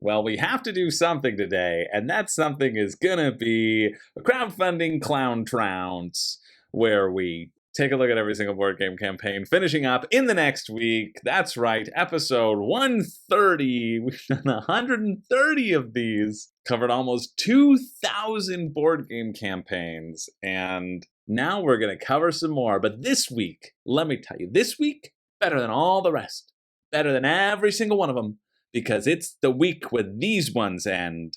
Well, we have to do something today, and that something is gonna be a crowdfunding clown trounce, where we take a look at every single board game campaign, finishing up in the next week. That's right, episode 130. We've done 130 of these, covered almost 2,000 board game campaigns, and now we're gonna cover some more. But this week, let me tell you, this week, better than all the rest, better than every single one of them, because it's the week where these ones end,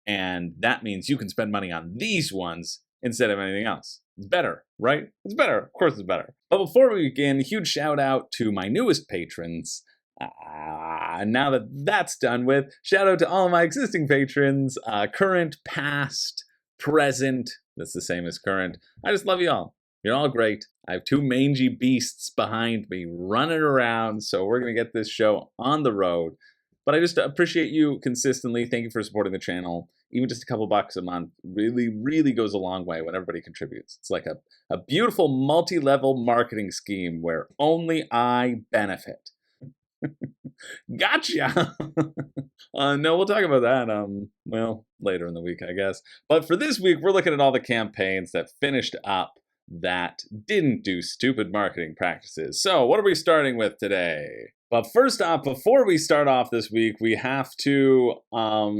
and that means you can spend money on these ones instead of anything else. It's better, right? It's better. Of course it's better. But before we begin, a huge shout out to my newest patrons. Now that that's done with, shout out to all my existing patrons, current, past, present. That's the same as current. I just love you all. You're all great. I have two mangy beasts behind me running around, so we're going to get this show on the road. But I just appreciate you consistently. Thank you for supporting the channel. Even just a couple bucks a month really, really goes a long way when everybody contributes. It's like a beautiful multi-level marketing scheme where only I benefit. Gotcha! No, we'll talk about that, well, later in the week, I guess. But for this week, we're looking at all the campaigns that finished up that didn't do stupid marketing practices. So what are we starting with today? But first off, before we start off this week, we have to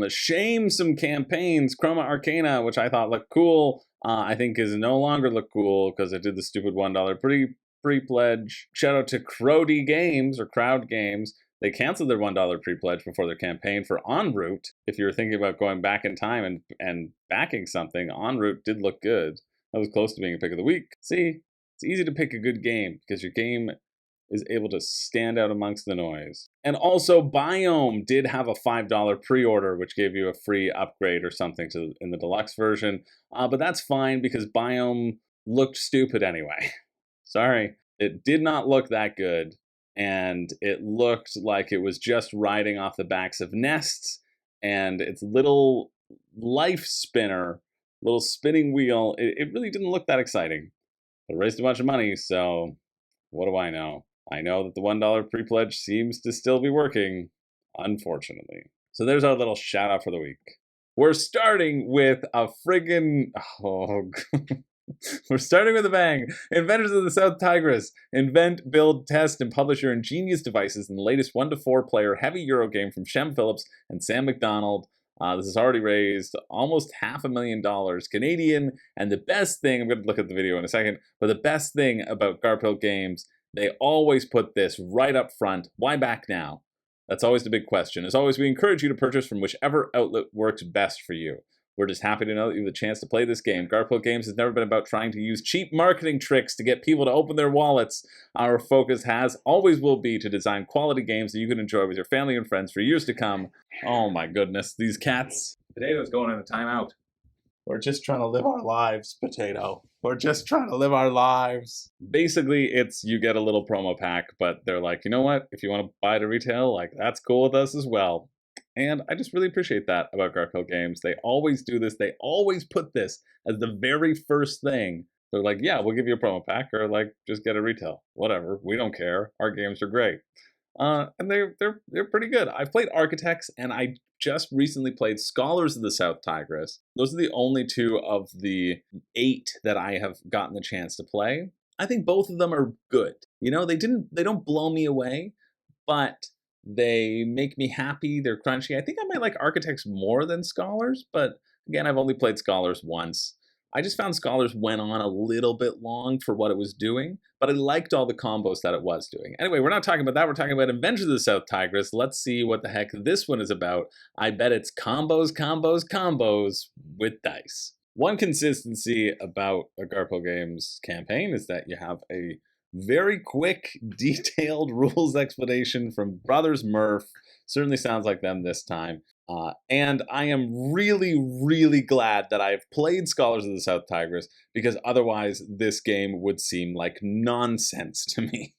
shame some campaigns. Chroma Arcana, which I thought looked cool, I think is no longer look cool because it did the stupid $1 pre-pledge. Shout out to Crowdy Games or Crowd Games. They canceled their $1 pre-pledge before their campaign for En route. If you were thinking about going back in time and backing something, En route did look good. That was close to being a pick of the week. See, it's easy to pick a good game because your game is able to stand out amongst the noise. And also, Biome did have a $5 pre-order, which gave you a free upgrade or something in the deluxe version. But that's fine because Biome looked stupid anyway. Sorry, it did not look that good. And it looked like it was just riding off the backs of nests, and its little life spinner, little spinning wheel, it really didn't look that exciting. It raised a bunch of money, so what do I know? I know that the $1 pre-pledge seems to still be working, unfortunately. So there's our little shout out for the week. We're starting with a friggin', we're starting with a bang. Inventors of the South Tigris. Invent, build, test, and publish your ingenious devices in the latest 1 to 4 player heavy Euro game from Shem Phillips and Sam McDonald. This has already raised almost $500,000 Canadian. And the best thing, I'm going to look at the video in a second, but the best thing about Garphill Games, they always put this right up front. Why back now? That's always the big question. As always, we encourage you to purchase from whichever outlet works best for you. We're just happy to know that you have the chance to play this game. Garphill Games has never been about trying to use cheap marketing tricks to get people to open their wallets. Our focus always will be to design quality games that you can enjoy with your family and friends for years to come. Oh my goodness, these cats. Potato's going in the timeout. We're just trying to live our lives, Potato. We're just trying to live our lives. Basically, it's you get a little promo pack, but they're like, you know what? If you want to buy it at retail, like that's cool with us as well. And I just really appreciate that about Garphill Games. They always do this. They always put this as the very first thing. They're like, yeah, we'll give you a promo pack, or like just get a retail. Whatever. We don't care. Our games are great. And they're pretty good. I've played Architects, and I just recently played Scholars of the South Tigris. Those are the only 2 of the 8 that I have gotten the chance to play. I think both of them are good. You know, they don't blow me away, but they make me happy. They're crunchy. I think I might like Architects more than Scholars, but again, I've only played Scholars once. I just found Scholars went on a little bit long for what it was doing, but I liked all the combos that it was doing. Anyway, we're not talking about that. We're talking about Inventors of the South Tigris. Let's see what the heck this one is about. I bet it's combos, combos, combos with dice. One consistency about a Garphill Games campaign is that you have a very quick, detailed rules explanation from Brothers Murph. Certainly sounds like them this time. And I am really, really glad that I've played Scholars of the South Tigris, because otherwise this game would seem like nonsense to me.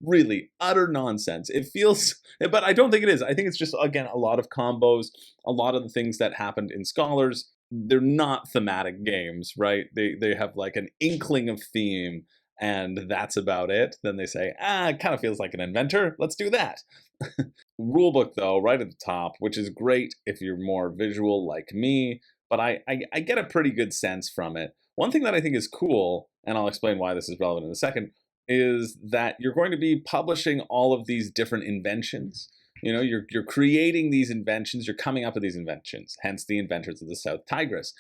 Really, utter nonsense. It feels, but I don't think it is. I think it's just, again, a lot of combos, a lot of the things that happened in Scholars, they're not thematic games, right? They have like an inkling of theme, and that's about it. Then they say, it kind of feels like an Inventor. Let's do that. Rulebook, though, right at the top, which is great if you're more visual like me, but I get a pretty good sense from it. One thing that I think is cool, and I'll explain why this is relevant in a second, is that you're going to be publishing all of these different inventions. You know, you're creating these inventions, you're coming up with these inventions, hence the inventors of the South Tigris.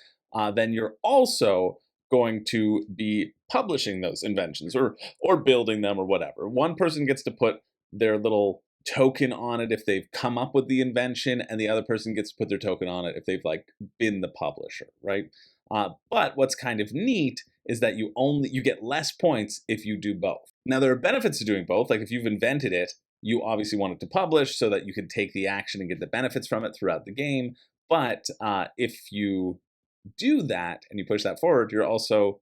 Then you're also going to be publishing those inventions or building them or whatever. One person gets to put their little token on it if they've come up with the invention, and the other person gets to put their token on it if they've like been the publisher, right? But what's kind of neat is that you get less points if you do both. Now there are benefits to doing both. Like if you've invented it, you obviously want it to publish so that you can take the action and get the benefits from it throughout the game. But if you do that and you push that forward, you're also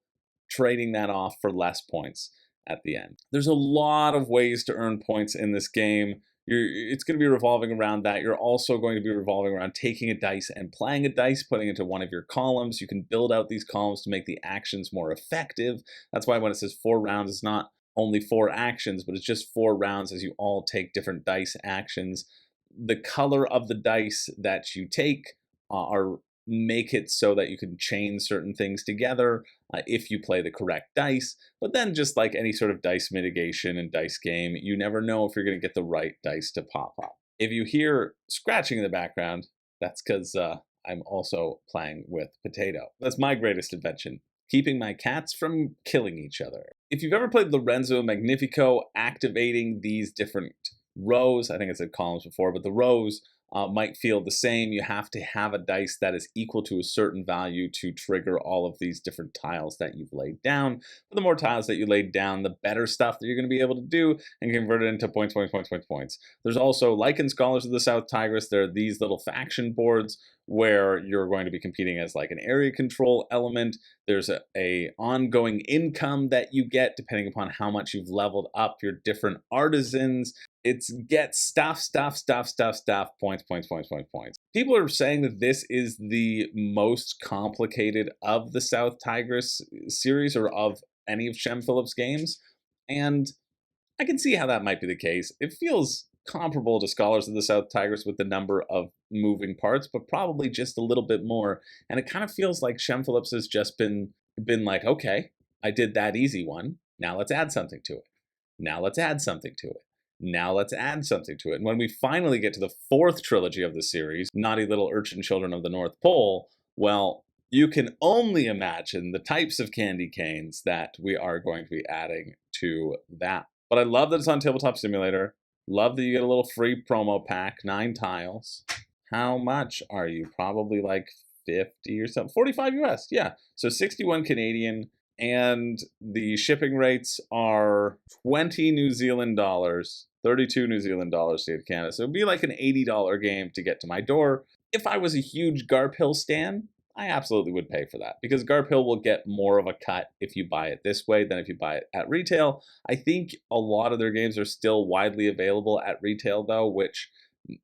trading that off for less points at the end. There's a lot of ways to earn points in this game. It's going to be revolving around that. You're also going to be revolving around taking a dice and playing a dice, putting it into one of your columns. You can build out these columns to make the actions more effective. That's why when it says 4 rounds, it's not only 4 actions, but it's just 4 rounds as you all take different dice actions. The color of the dice that you take make it so that you can chain certain things together if you play the correct dice. But then just like any sort of dice mitigation and dice game, you never know if you're going to get the right dice to pop up. If you hear scratching in the background, that's because I'm also playing with Potato. That's my greatest invention, keeping my cats from killing each other. If you've ever played Lorenzo Magnifico, activating these different rows, I think I said columns before, but the rows might feel the same. You have to have a dice that is equal to a certain value to trigger all of these different tiles that you've laid down. But the more tiles that you laid down, the better stuff that you're going to be able to do and convert it into points. There's also, like in Scholars of the South Tigris, there are these little faction boards where you're going to be competing as like an area control element. There's a ongoing income that you get depending upon how much you've leveled up your different artisans. It's get stuff, points. People are saying that this is the most complicated of the South Tigris series or of any of Shem Phillips' games. And I can see how that might be the case. It feels comparable to Scholars of the South Tigris with the number of moving parts, but probably just a little bit more. And it kind of feels like Shem Phillips has just been like, okay, I did that easy one. Now let's add something to it. Now let's add something to it. Now let's add something to it. And when we finally get to the 4th trilogy of the series, Naughty Little Urchin Children of the North Pole, well, you can only imagine the types of candy canes that we are going to be adding to that. But I love that it's on Tabletop Simulator. Love that you get a little free promo pack, 9 tiles. How much are you? Probably like 50 or something. 45 US, yeah. So 61 Canadian. And the shipping rates are 20 New Zealand dollars, 32 New Zealand dollars to get to Canada. So it'd be like an $80 game to get to my door. If I was a huge Garp Hill stan, I absolutely would pay for that because Garp Hill will get more of a cut if you buy it this way than if you buy it at retail. I think a lot of their games are still widely available at retail though, which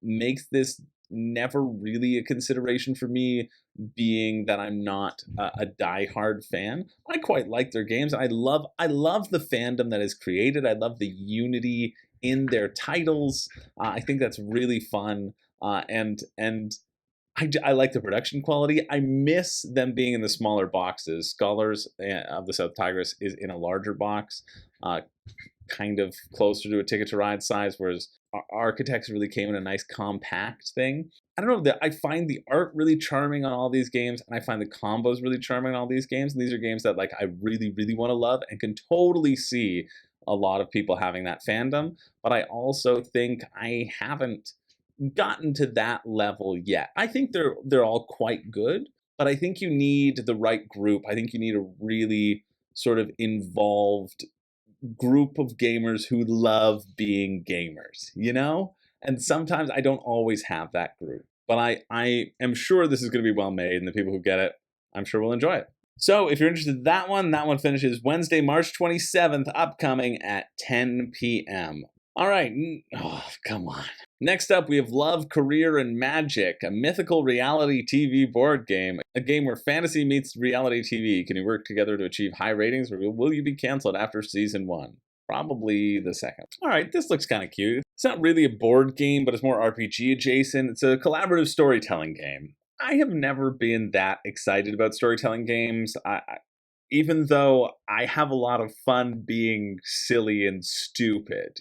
makes this never really a consideration for me, being that I'm not a diehard fan. I quite like their games. I love the fandom that is created. I love the unity in their titles. I think that's really fun. And I like the production quality. I miss them being in the smaller boxes. Scholars of the South Tigris is in a larger box, kind of closer to a Ticket to Ride size, whereas Architects really came in a nice compact thing. I don't know, I find the art really charming on all these games, and I find the combos really charming on all these games, and these are games that like I really want to love and can totally see a lot of people having that fandom, but I also think I haven't gotten to that level yet. I think they're all quite good, but I think you need the right group. I think you need a really sort of involved group of gamers who love being gamers, you know? And sometimes I don't always have that group, but I am sure this is going to be well made, and the people who get it, I'm sure will enjoy it. So if you're interested in that one finishes Wednesday, March 27th, upcoming at 10 p.m. All right. Oh, come on. Next up, we have Love, Career, and Magic, a mythical reality TV board game. A game where fantasy meets reality TV. Can you work together to achieve high ratings, or will you be canceled after season 1? Probably the second. All right, this looks kind of cute. It's not really a board game, but it's more RPG adjacent. It's a collaborative storytelling game. I have never been that excited about storytelling games. Even though I have a lot of fun being silly and stupid.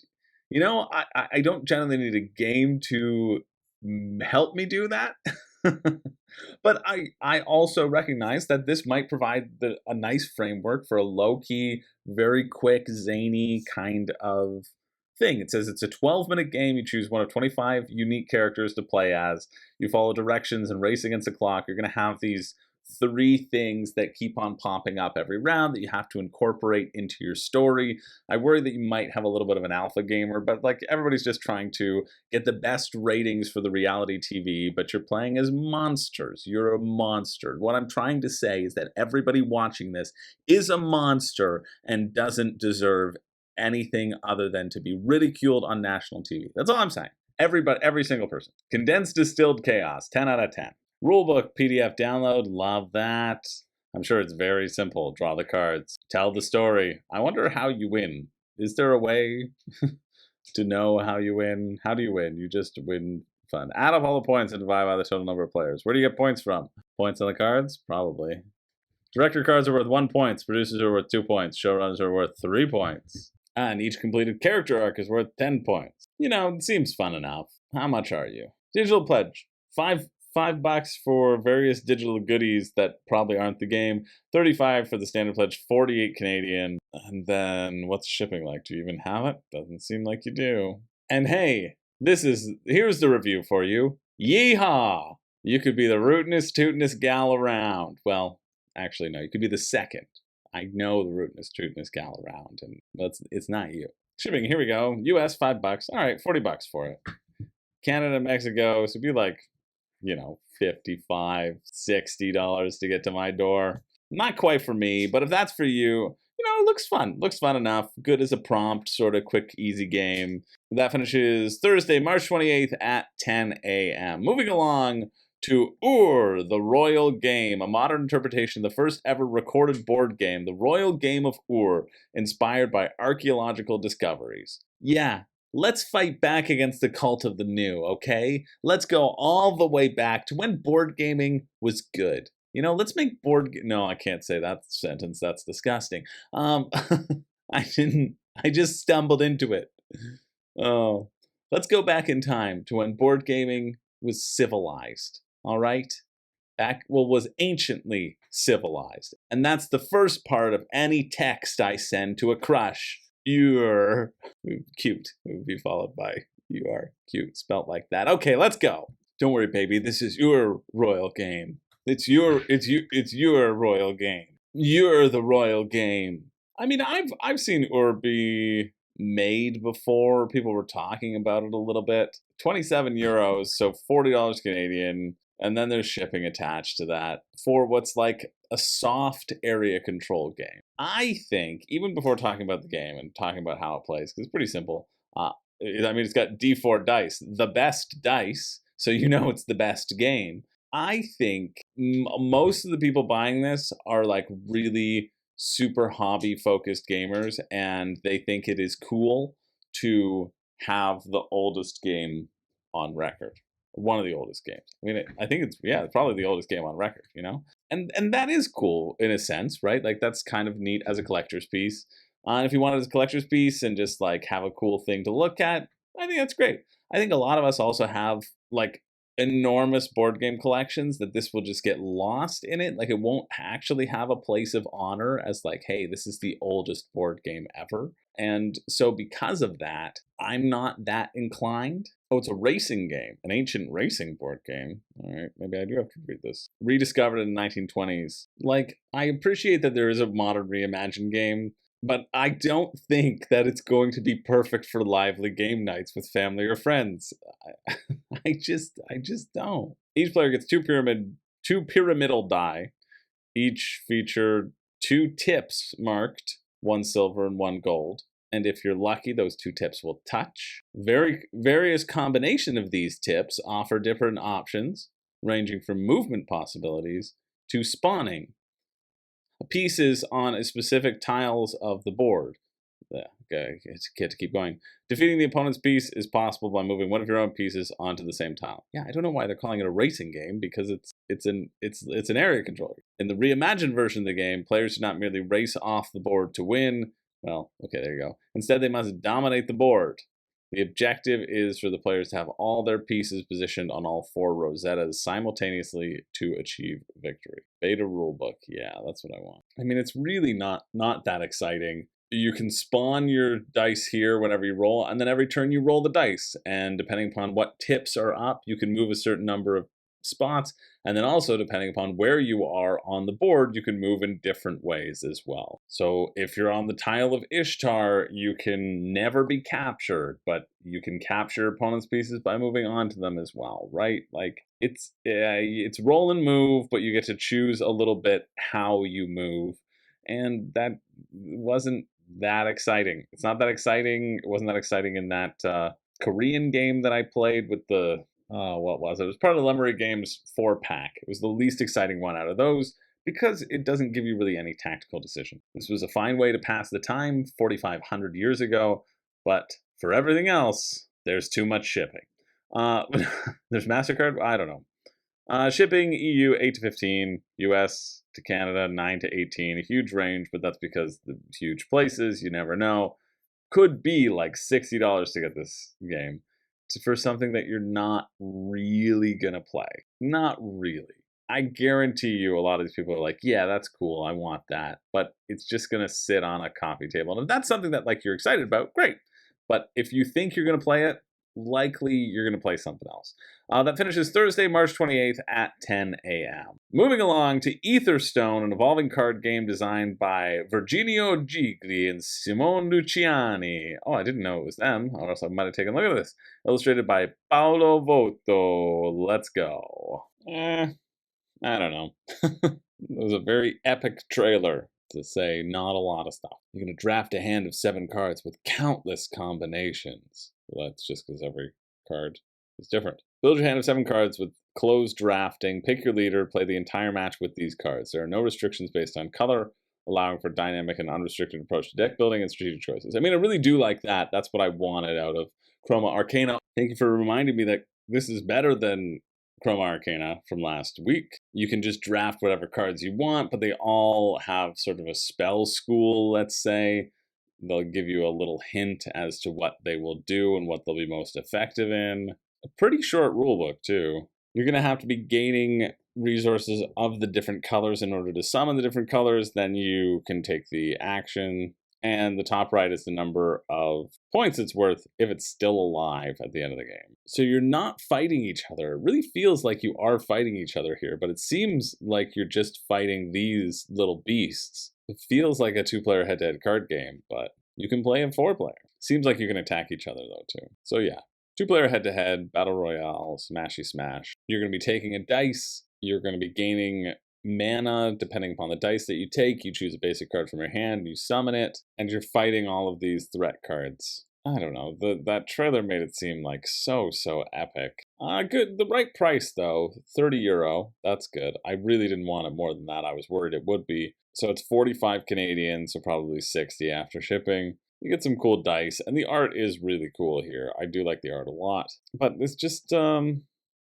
You know, I don't generally need a game to help me do that. But I also recognize that this might provide a nice framework for a low-key, very quick, zany kind of thing. It says it's a 12-minute game. You choose one of 25 unique characters to play as. You follow directions and race against the clock. You're going to have these 3 things that keep on popping up every round that you have to incorporate into your story. I worry that you might have a little bit of an alpha gamer, but like everybody's just trying to get the best ratings for the reality TV, but you're playing as monsters. You're a monster. What I'm trying to say is that everybody watching this is a monster and doesn't deserve anything other than to be ridiculed on national TV. That's all I'm saying. Everybody, every single person. Condensed distilled chaos, 10 out of 10. Rulebook PDF download, love that. I'm sure it's very simple. Draw the cards, tell the story. I wonder how you win. Is there a way to know how you win? How do you win? You just win fun. Add up all the points and divide by the total number of players. Where do you get points from? Points on the cards? Probably. Director cards are worth 1 point. Producers are worth 2 points. Showrunners are worth 3 points. And each completed character arc is worth 10 points. You know, it seems fun enough. How much are you? Digital pledge. $5 for various digital goodies that probably aren't the game. 35 for the standard pledge, 48 Canadian. And then what's shipping like? Do you even have it? Doesn't seem like you do. And hey, here's the review for you. Yeehaw! You could be the rootinest, tootinest gal around. Well, actually, no, you could be the second. I know the rootinest, tootinest gal around, and it's not you. Shipping, here we go. US, $5. All right, $40 for it. Canada, Mexico, so it'd be like, you know, $55, $60 to get to my door. Not quite for me, but if that's for you, you know, it looks fun. Looks fun enough. Good as a prompt, sort of quick, easy game. That finishes Thursday, March 28th at 10 a.m. Moving along to the Royal Game, a modern interpretation of the first ever recorded board game, the Royal Game of inspired by archaeological discoveries. Yeah, let's fight back against the cult of the new, okay? Let's go all the way back to when board gaming was good. You know, let's make no, I can't say that sentence. That's disgusting. I just stumbled into it. Oh, let's go back in time to when board gaming was civilized. All right? Was anciently civilized. And that's the first part of any text I send to a crush. You're cute. It would be followed by you are cute, spelt like that. Okay, let's go. Don't worry, baby. This is your royal game. It's your royal game. You're the royal game. I mean, I've seen be made before. People were talking about it a little bit. 27 euros, so $40 Canadian. And then there's shipping attached to that for what's like a soft area control game. I think, even before talking about the game and talking about how it plays, because it's pretty simple. I mean, it's got D4 dice, the best dice, so you know it's the best game. I think most of the people buying this are like really super hobby-focused gamers, and they think it is cool to have the oldest game on record. One of the oldest games. I mean, I think it's probably the oldest game on record, you know? And that is cool in a sense, right? Like that's kind of neat as a collector's piece. And if you want it as a collector's piece and just like have a cool thing to look at, I think that's great. I think a lot of us also have like enormous board game collections that this will just get lost in it. Like it won't actually have a place of honor as like, hey, this is the oldest board game ever. And so because of that, I'm not that inclined. Oh, it's a racing game, an ancient racing board game. All right, maybe I do have to read this. Rediscovered in the 1920s. Like, I appreciate that there is a modern reimagined game, but I don't think that it's going to be perfect for lively game nights with family or friends. I just don't. Each player gets two pyramidal die. Each feature 2 tips marked, 1 silver and 1 gold. And if you're lucky, those 2 tips will touch. Various combination of these tips offer different options, ranging from movement possibilities to spawning pieces on a specific tiles of the board. Okay, get to keep going. Defeating the opponent's piece is possible by moving one of your own pieces onto the same tile. Yeah, I don't know why they're calling it a racing game, because it's an area controller. In the reimagined version of the game, players do not merely race off the board to win. Well, okay, there you go. Instead, they must dominate the board. The objective is for the players to have all their pieces positioned on all 4 Rosettas simultaneously to achieve victory. Beta rulebook, yeah, that's what I want. I mean, it's really not that exciting. You can spawn your dice here whenever you roll, and then every turn you roll the dice. And depending upon what tips are up, you can move a certain number of spots. And then also, depending upon where you are on the board, you can move in different ways as well. So if you're on the tile of Ishtar, you can never be captured, but you can capture opponent's pieces by moving onto them as well, right? Like, it's roll and move, but you get to choose a little bit how you move. And that wasn't that exciting. It's not that exciting. It wasn't that exciting in that Korean game that I played with the what was it? It was part of the Lemery Games 4-pack. It was the least exciting one out of those because it doesn't give you really any tactical decision. This was a fine way to pass the time 4,500 years ago, but for everything else, there's too much shipping. There's MasterCard? I don't know. Shipping, EU 8 to 15, US to Canada 9 to 18, a huge range, but that's because the huge places, you never know. Could be like $60 to get this game for something that you're not really gonna play. Not really. I guarantee you a lot of these people are like, yeah, that's cool, I want that, but it's just gonna sit on a coffee table. And if that's something that like you're excited about, great. But if you think you're gonna play it, likely you're going to play something else. That finishes Thursday, March 28th at 10 a.m. Moving along to Etherstone, an evolving card game designed by Virginio Gigli and Simone Luciani. Oh, I didn't know it was them, or else I might have taken a look at this. Illustrated by Paolo Voto. Let's go. I don't know. It was a very epic trailer, to say not a lot of stuff. You're going to draft a hand of 7 cards with countless combinations. Well, that's just because every card is different. Build your hand of 7 cards with closed drafting. Pick your leader. Play the entire match with these cards. There are no restrictions based on color, allowing for dynamic and unrestricted approach to deck building and strategic choices. I mean, I really do like that. That's what I wanted out of Chroma Arcana. Thank you for reminding me that this is better than Chroma Arcana from last week. You can just draft whatever cards you want, but they all have sort of a spell school, let's say. They'll give you a little hint as to what they will do and what they'll be most effective in. A pretty short rulebook, too. You're going to have to be gaining resources of the different colors in order to summon the different colors. Then you can take the action. And the top right is the number of points it's worth if it's still alive at the end of the game. So you're not fighting each other. It really feels like you are fighting each other here, but it seems like you're just fighting these little beasts. It feels like a 2-player head-to-head card game, but you can play in 4-player. Seems like you can attack each other, though, too. So yeah, 2-player head-to-head, battle royale, smashy smash. You're going to be taking a dice. You're going to be gaining mana depending upon the dice that you take. You choose a basic card from your hand, you summon it, and you're fighting all of these threat cards. I don't know, that trailer made it seem like so epic. Good, the right price though, €30, that's good. I really didn't want it more than that, I was worried it would be. So it's 45 Canadian, so probably 60 after shipping. You get some cool dice, and the art is really cool here. I do like the art a lot, but it's just,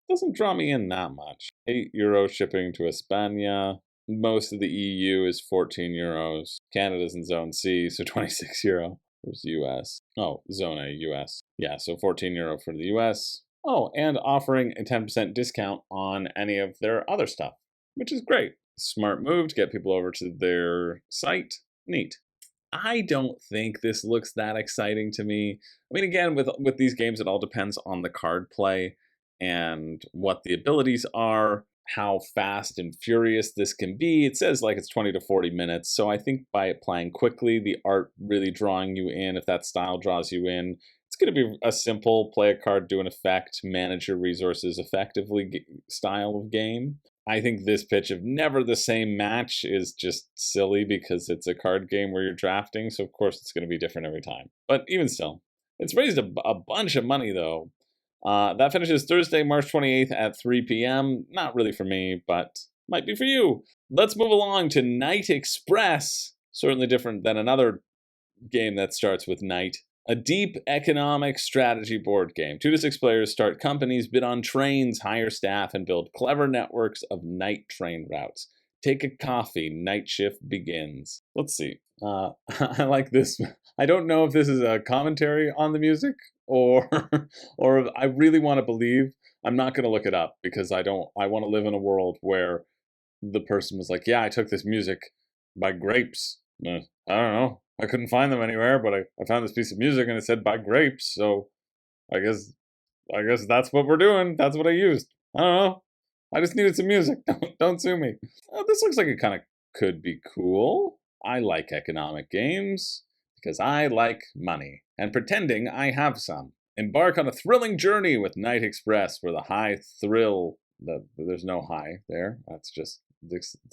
doesn't draw me in that much. €8 shipping to España. Most of the EU is €14. Canada's in Zone C, so €26. Where's US? Oh, Zone A, US. Yeah, so €14 for the US. Oh, and offering a 10% discount on any of their other stuff, which is great. Smart move to get people over to their site. Neat. I don't think this looks that exciting to me. I mean, again, with these games, it all depends on the card play and what the abilities are, how fast and furious this can be. It says like it's 20 to 40 minutes, so I think by it playing quickly, the art really drawing you in, if that style draws you in, it's going to be a simple play a card, do an effect, manage your resources effectively style of game. I think this pitch of never the same match is just silly because it's a card game where you're drafting, so of course it's going to be different every time. But even still, it's raised a bunch of money though. That finishes Thursday, March 28th at 3 p.m. Not really for me, but might be for you. Let's move along to Night Express. Certainly different than another game that starts with night. A deep economic strategy board game. 2 to 6 players start companies, bid on trains, hire staff, and build clever networks of night train routes. Take a coffee, night shift begins. Let's see. I like this. I don't know if this is a commentary on the music or or I really want to believe. I'm not going to look it up because I want to live in a world where the person was like, yeah, I took this music by grapes. I don't know. I couldn't find them anywhere, but I found this piece of music and it said by grapes, so I guess that's what we're doing. That's what I used. I don't know. I just needed some music. Don't sue me. Oh, this looks like it kind of could be cool. I like economic games because I like money and pretending I have some. Embark on a thrilling journey with Night Express, where the high thrill, there's no high there. That's just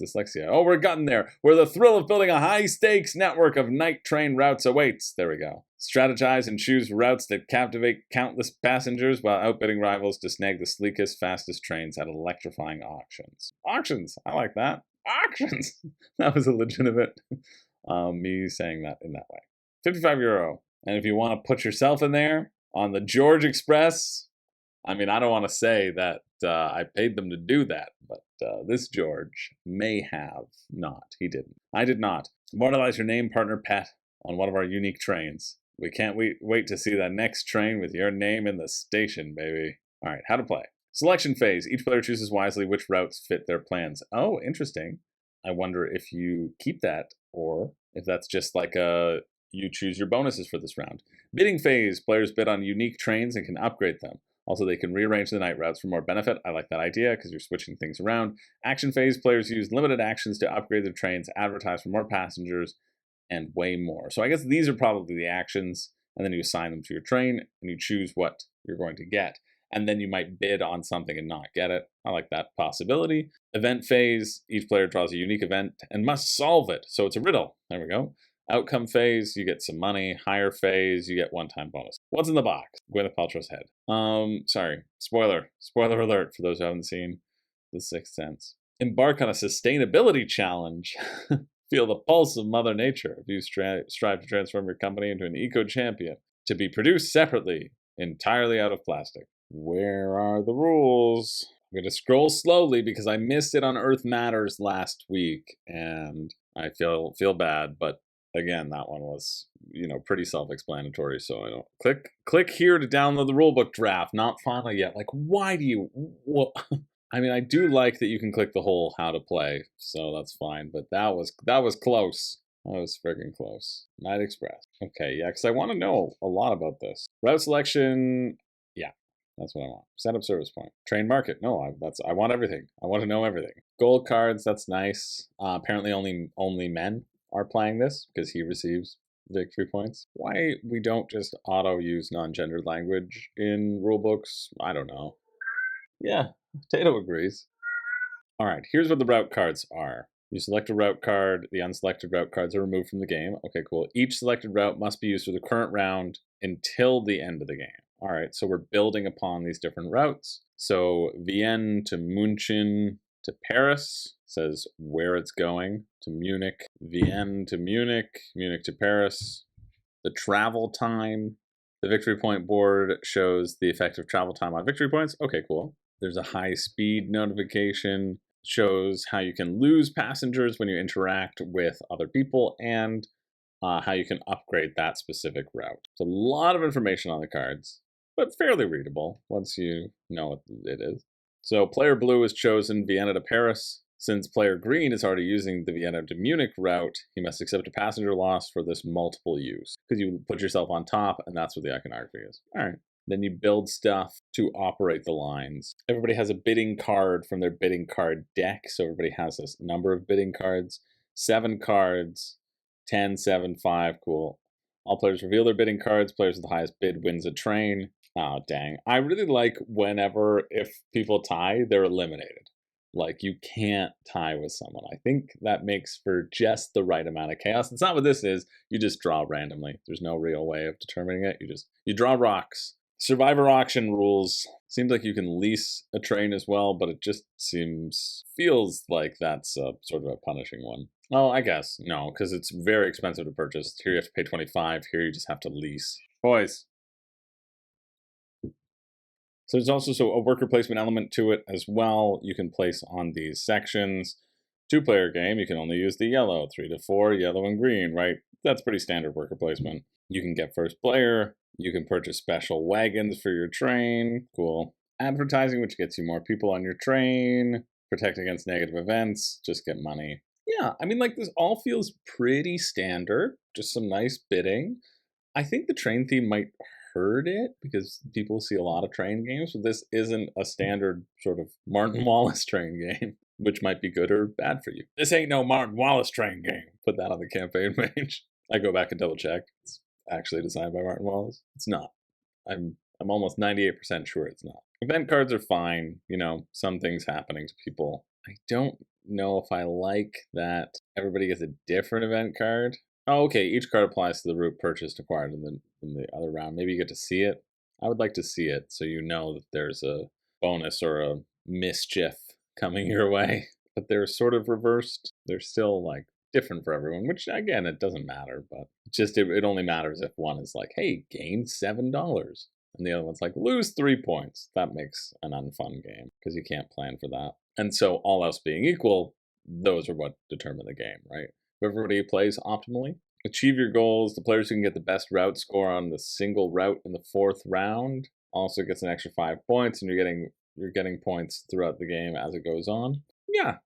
dyslexia. Oh, we're getting there. Where the thrill of building a high-stakes network of night train routes awaits. There we go. Strategize and choose routes that captivate countless passengers while outbidding rivals to snag the sleekest, fastest trains at electrifying auctions. Auctions! I like that. Auctions! That was a legitimate me saying that in that way. €55. And if you want to put yourself in there on the George Express, I mean, I don't want to say that I paid them to do that, but this George may have not. He didn't. I did not. Immortalize your name, partner, pet on one of our unique trains. We can't wait to see that next train with your name in the station, baby. All right, how to play. Selection phase. Each player chooses wisely which routes fit their plans. Oh, interesting. I wonder if you keep that or if that's just like you choose your bonuses for this round. Bidding phase. Players bid on unique trains and can upgrade them. Also, they can rearrange the night routes for more benefit. I like that idea because you're switching things around. Action phase. Players use limited actions to upgrade their trains, advertise for more passengers, and way more. So I guess these are probably the actions, and then you assign them to your train, and you choose what you're going to get. And then you might bid on something and not get it. I like that possibility. Event phase. Each player draws a unique event and must solve it. So it's a riddle. There we go. Outcome phase, you get some money. Higher phase, you get one-time bonus. What's in the box? Gwyneth Paltrow's head. Sorry. Spoiler alert for those who haven't seen The Sixth Sense. Embark on a sustainability challenge. Feel the pulse of Mother Nature. If you strive to transform your company into an eco-champion. To be produced separately, entirely out of plastic. Where are the rules? I'm going to scroll slowly because I missed it on Earth Matters last week, and I feel bad, but again, that one was, pretty self-explanatory, so I don't click here to download the rulebook draft, not final yet. Like, why do you? Well, I mean, I do like that you can click the whole how to play, so that's fine. But that was close. That was friggin' close. Night Express. Okay, yeah, because I want to know a lot about this route selection. Yeah, that's what I want. Set up service point. Train market. No, I want everything. I want to know everything. Gold cards. That's nice. Apparently, only men are playing this because he receives victory points. Why we don't just auto use non-gendered language in rulebooks, I don't know. Yeah, Tato agrees. All right, here's what the route cards are. You select a route card, the unselected route cards are removed from the game. Okay, cool. Each selected route must be used for the current round until the end of the game. All right, so we're building upon these different routes. So Vienne to München to Paris says where it's going, to Munich, Vienne to Munich, Munich to Paris. The travel time, the victory point board shows the effective travel time on victory points. Okay, cool. There's a high speed notification, shows how you can lose passengers when you interact with other people, and how you can upgrade that specific route. So a lot of information on the cards, but fairly readable once you know what it is. So player blue is chosen Vienna to Paris. Since player green is already using the Vienna to Munich route, he must accept a passenger loss for this multiple use. Because you put yourself on top, and that's what the iconography is. All right. Then you build stuff to operate the lines. Everybody has a bidding card from their bidding card deck. So everybody has this number of bidding cards. 7 cards. 10, 7, 5. Cool. All players reveal their bidding cards. Players with the highest bid wins a train. Oh, dang. I really like whenever, if people tie, they're eliminated. Like, you can't tie with someone. I think that makes for just the right amount of chaos. It's not what this is. You just draw randomly. There's no real way of determining it. You draw rocks. Survivor auction rules. Seems like you can lease a train as well, but it just feels like that's sort of a punishing one. Well, I guess no, because it's very expensive to purchase. Here you have to pay 25. Here you just have to lease. Boys. So there's also a worker placement element to it as well. You can place on these sections. 2-player game, you can only use the yellow. 3 to 4, yellow and green, right? That's pretty standard worker placement. You can get first player. You can purchase special wagons for your train. Cool. Advertising, which gets you more people on your train. Protect against negative events. Just get money. Yeah, I mean, like, this all feels pretty standard. Just some nice bidding. I think the train theme might hurt it because people see a lot of train games, but this isn't a standard sort of Martin Wallace train game, which might be good or bad for you. This ain't no Martin Wallace train game. Put that on the campaign page. I go back and double check. It's actually designed by Martin Wallace. It's not. I'm almost 98% sure it's not. Event cards are fine. You know, some things happening to people. I don't know if I like that everybody gets a different event card. Oh, okay. Each card applies to the route purchased acquired in the other round. Maybe you get to see it. I would like to see it so you know that there's a bonus or a mischief coming your way. But they're sort of reversed. They're still like different for everyone, which again, it doesn't matter, but it only matters if one is like, hey, gain $7. And the other one's like, lose 3 points. That makes an unfun game because you can't plan for that. And so all else being equal, those are what determine the game, right? If everybody plays optimally, achieve your goals. The players who can get the best route score on the single route in the 4th round also gets an extra 5 points, and you're getting points throughout the game as it goes on. Yeah,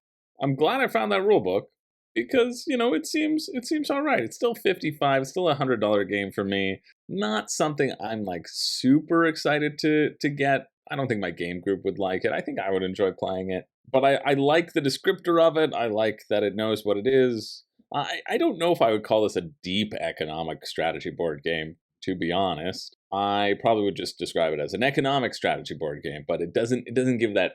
I'm glad I found that rule book because, you know, it seems all right. It's still $55, it's still a $100 game for me. Not something I'm like super excited to get. I don't think my game group would like it. I think I would enjoy playing it. But I like the descriptor of it. I like that it knows what it is. I don't know if I would call this a deep economic strategy board game, to be honest. I probably would just describe it as an economic strategy board game, but it doesn't give that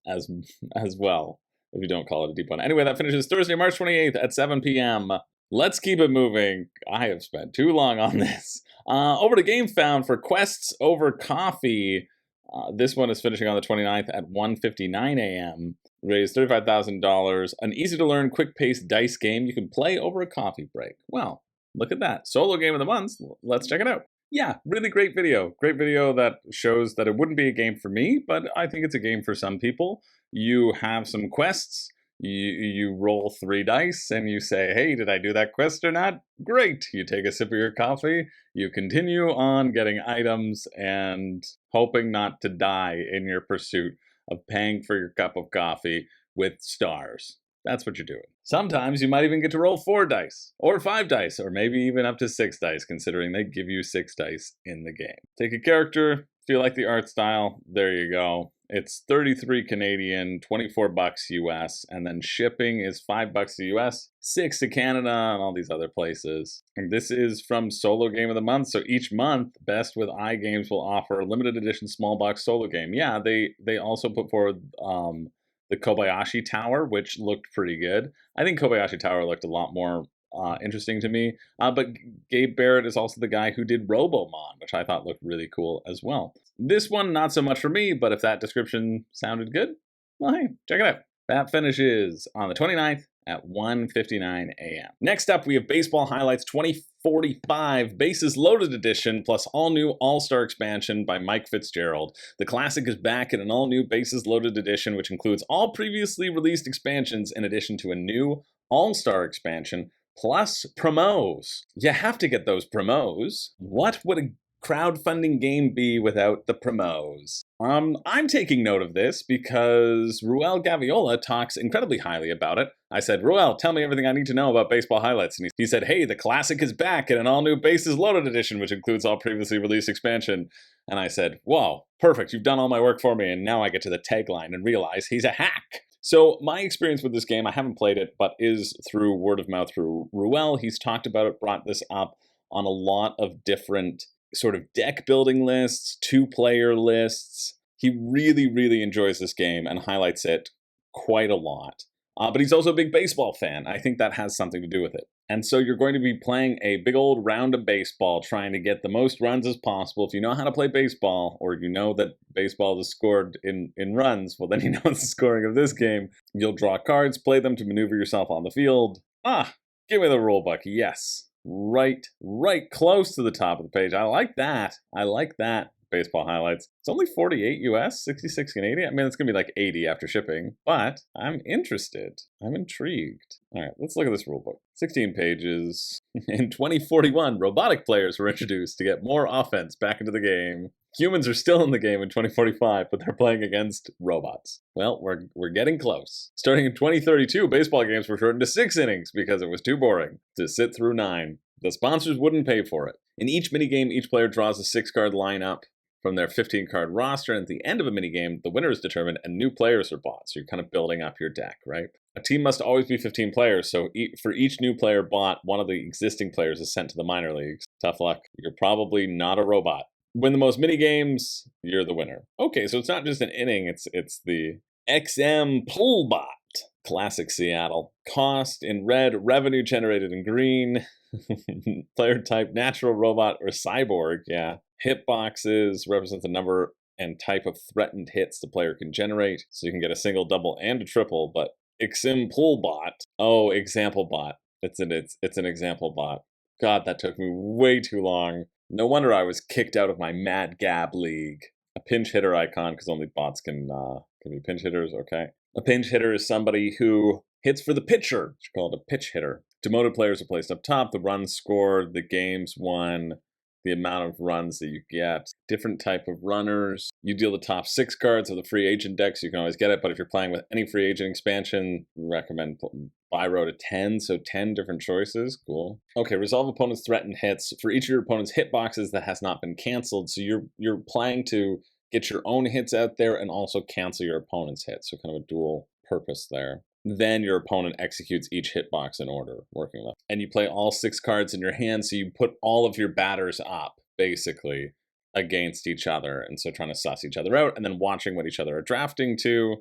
as well if you don't call it a deep one. Anyway, that finishes Thursday, March 28th at 7 p.m. Let's keep it moving. I have spent too long on this. Over to GameFound for Quests Over Coffee. This one is finishing on the 29th at 1:59 a.m. Raised $35,000. An easy-to-learn, quick-paced dice game you can play over a coffee break. Well, look at that. Solo game of the month. Let's check it out. Yeah, really great video. Great video that shows that it wouldn't be a game for me, but I think it's a game for some people. You have some quests. You roll 3 dice and you say, hey, did I do that quest or not? Great. You take a sip of your coffee. You continue on getting items and hoping not to die in your pursuit of paying for your cup of coffee with stars. That's what you're doing. Sometimes you might even get to roll 4 dice, or 5 dice, or maybe even up to 6 dice, considering they give you 6 dice in the game. Take a character, if you like the art style, there you go. It's 33 Canadian, 24 bucks US, and then shipping is 5 bucks to US, 6 to Canada, and all these other places. And this is from Solo Game of the Month, so each month, Best with iGames will offer a limited edition small box solo game. Yeah, they also put forward the Kobayashi Tower, which looked pretty good. I think Kobayashi Tower looked a lot more interesting to me. But Gabe Barrett is also the guy who did Robomon, which I thought looked really cool as well. This one, not so much for me, but if that description sounded good, well, hey, check it out. That finishes on the 29th at 1:59 a.m. Next up, we have Baseball Highlights 2045 Bases Loaded Edition plus all-new All-Star expansion by Mike Fitzgerald. The classic is back in an all-new Bases Loaded Edition, which includes all previously released expansions in addition to a new All-Star expansion plus promos. You have to get those promos. What would a crowdfunding game be without the promos? I'm taking note of this because Ruel Gaviola talks incredibly highly about it. I said, Ruel, tell me everything I need to know about Baseball Highlights. And he said, hey, the classic is back in an all-new Bases Loaded edition, which includes all previously released expansion. And I said, whoa, perfect, you've done all my work for me, and now I get to the tagline and realize he's a hack. So my experience with this game, I haven't played it, but is through word of mouth through Ruel. He's talked about it, brought this up on a lot of different sort of deck building lists, 2-player lists. He really, really enjoys this game and highlights it quite a lot. But he's also a big baseball fan. I think that has something to do with it. And so you're going to be playing a big old round of baseball, trying to get the most runs as possible. If you know how to play baseball, or you know that baseball is scored in runs, well, then you know the scoring of this game. You'll draw cards, play them to maneuver yourself on the field. Give me the rule book. Yes. Right close to the top of the page. I like that. Baseball highlights. It's only 48 US, 66 Canadian. I mean, it's going to be like 80 after shipping, but I'm interested. I'm intrigued. All right, let's look at this rulebook. 16 pages. In 2041, robotic players were introduced to get more offense back into the game. Humans are still in the game in 2045, but they're playing against robots. Well, we're getting close. Starting in 2032, baseball games were shortened to 6 innings because it was too boring to sit through 9. The sponsors wouldn't pay for it. In each minigame, each player draws a 6-card lineup from their 15-card roster, and at the end of a minigame, the winner is determined and new players are bought. So you're kind of building up your deck, right? A team must always be 15 players, so for each new player bought, one of the existing players is sent to the minor leagues. Tough luck. You're probably not a robot. Win the most minigames, you're the winner. Okay, so it's not just an inning, it's the XM Pullbot. Classic Seattle. Cost in red, revenue generated in green. Player type, natural, robot, or cyborg, yeah. Hitboxes represent the number and type of threatened hits the player can generate, so you can get a single, double, and a triple, but example bot. It's an example bot. God, that took me way too long. No wonder I was kicked out of my Mad Gab League. A pinch hitter icon, because only bots can be pinch hitters, okay. A pinch hitter is somebody who hits for the pitcher. It's called a pitch hitter. Demoted players are placed up top. The runs scored, the games won, the amount of runs that you get. Different type of runners. You deal the top 6 cards of the free agent deck, so you can always get it. But if you're playing with any free agent expansion, recommend buy row to 10, so 10 different choices. Cool. Okay, resolve opponent's threatened hits. For each of your opponent's hitboxes that has not been canceled, so you're playing to get your own hits out there and also cancel your opponent's hits, so kind of a dual purpose there. Then your opponent executes each hitbox in order, working left. And you play all 6 cards in your hand, so you put all of your batters up, basically, against each other. And so trying to suss each other out, and then watching what each other are drafting to.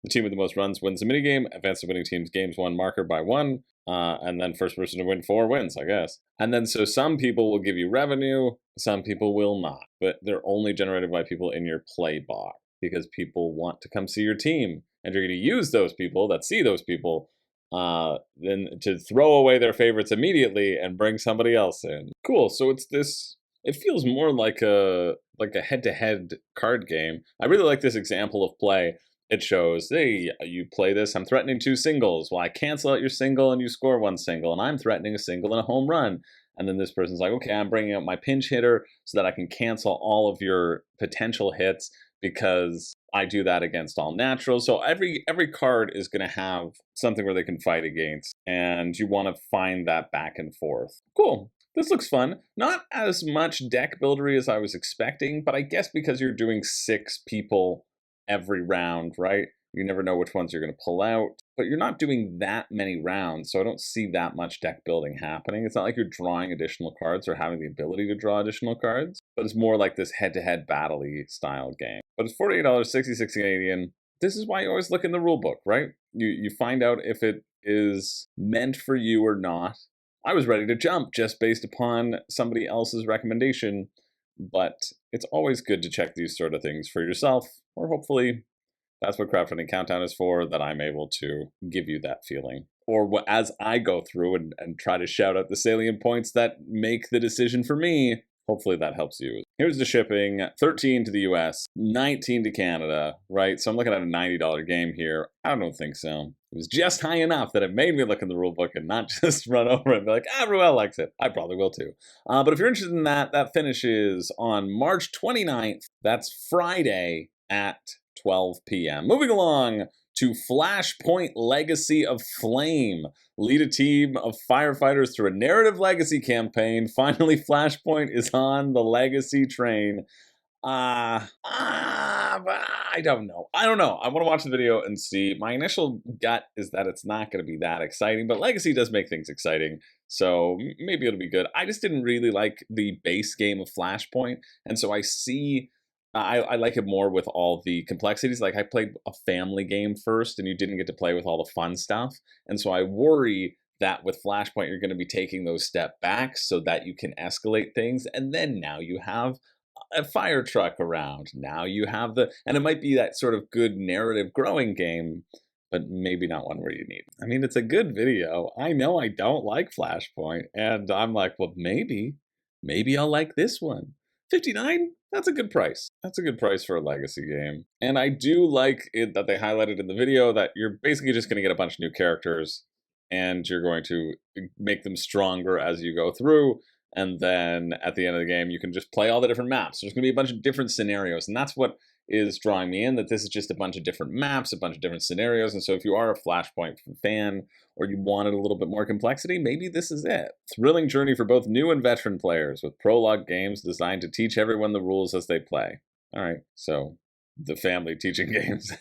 The team with the most runs wins the minigame. Advance the winning team's games 1 marker by 1. And then first person to win 4 wins, I guess. And then so some people will give you revenue, some people will not. But they're only generated by people in your play box, because people want to come see your team. And you're going to use those people that see those people then to throw away their favorites immediately and bring somebody else in. Cool. So it's this. It feels more like a head-to-head card game. I really like this example of play. It shows, hey, you play this. I'm threatening 2 singles. Well, I cancel out your single and you score 1 single, and I'm threatening a single and a home run. And then this person's like, okay, I'm bringing out my pinch hitter so that I can cancel all of your potential hits, because I do that against all naturals. So every card is going to have something where they can fight against, and you want to find that back and forth. Cool. This looks fun. Not as much deck buildery as I was expecting, but I guess because you're doing 6 people every round, right? You never know which ones you're going to pull out, but you're not doing that many rounds, so I don't see that much deck building happening. It's not like you're drawing additional cards or having the ability to draw additional cards, but it's more like this head-to-head battle-y style game. But it's $48, 66 Canadian. This is why you always look in the rule book, right? You find out if it is meant for you or not. I was ready to jump just based upon somebody else's recommendation, but it's always good to check these sort of things for yourself, or hopefully that's what Crowdfunding Countdown is for, that I'm able to give you that feeling. Or as I go through and try to shout out the salient points that make the decision for me, hopefully that helps you. Here's the shipping, 13 to the US, 19 to Canada, right? So I'm looking at a $90 game here. I don't think so. It was just high enough that it made me look in the rulebook and not just run over and be like, everyone likes it. I probably will too. But if you're interested in that, that finishes on March 29th. That's Friday at 12 p.m. Moving along to Flashpoint Legacy of Flame. Lead a team of firefighters through a narrative legacy campaign. Finally, Flashpoint is on the legacy train. I don't know. I want to watch the video and see. My initial gut is that it's not going to be that exciting, but Legacy does make things exciting, so maybe it'll be good. I just didn't really like the base game of Flashpoint, and so I see I like it more with all the complexities. Like, I played a family game first, and you didn't get to play with all the fun stuff. And so I worry that with Flashpoint, you're going to be taking those step backs so that you can escalate things. And then now you have a fire truck around. Now you have and it might be that sort of good narrative growing game, but maybe not one where you need. I mean, it's a good video. I know I don't like Flashpoint, and I'm like, well, maybe I'll like this one. 59? That's a good price. That's a good price for a legacy game. And I do like it that they highlighted in the video that you're basically just going to get a bunch of new characters, and you're going to make them stronger as you go through. And then at the end of the game, you can just play all the different maps. There's going to be a bunch of different scenarios, and that's what is drawing me in, that this is just a bunch of different maps, a bunch of different scenarios. And so if you are a Flashpoint fan, or you wanted a little bit more complexity, maybe this is it. Thrilling journey for both new and veteran players, with prologue games designed to teach everyone the rules as they play. All right, so the family teaching games.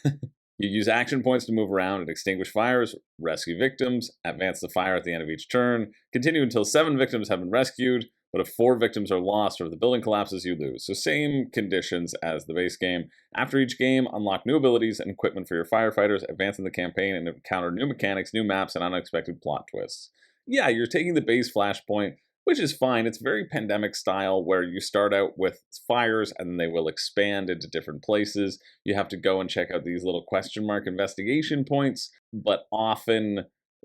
You use action points to move around and extinguish fires, rescue victims, advance the fire at the end of each turn, continue until 7 victims have been rescued, but if 4 victims are lost or if the building collapses, you lose. So same conditions as the base game. After each game, unlock new abilities and equipment for your firefighters, advance in the campaign, and encounter new mechanics, new maps, and unexpected plot twists. Yeah, you're taking the base Flashpoint, which is fine. It's very Pandemic style, where you start out with fires and then they will expand into different places. You have to go and check out these little question mark investigation points, but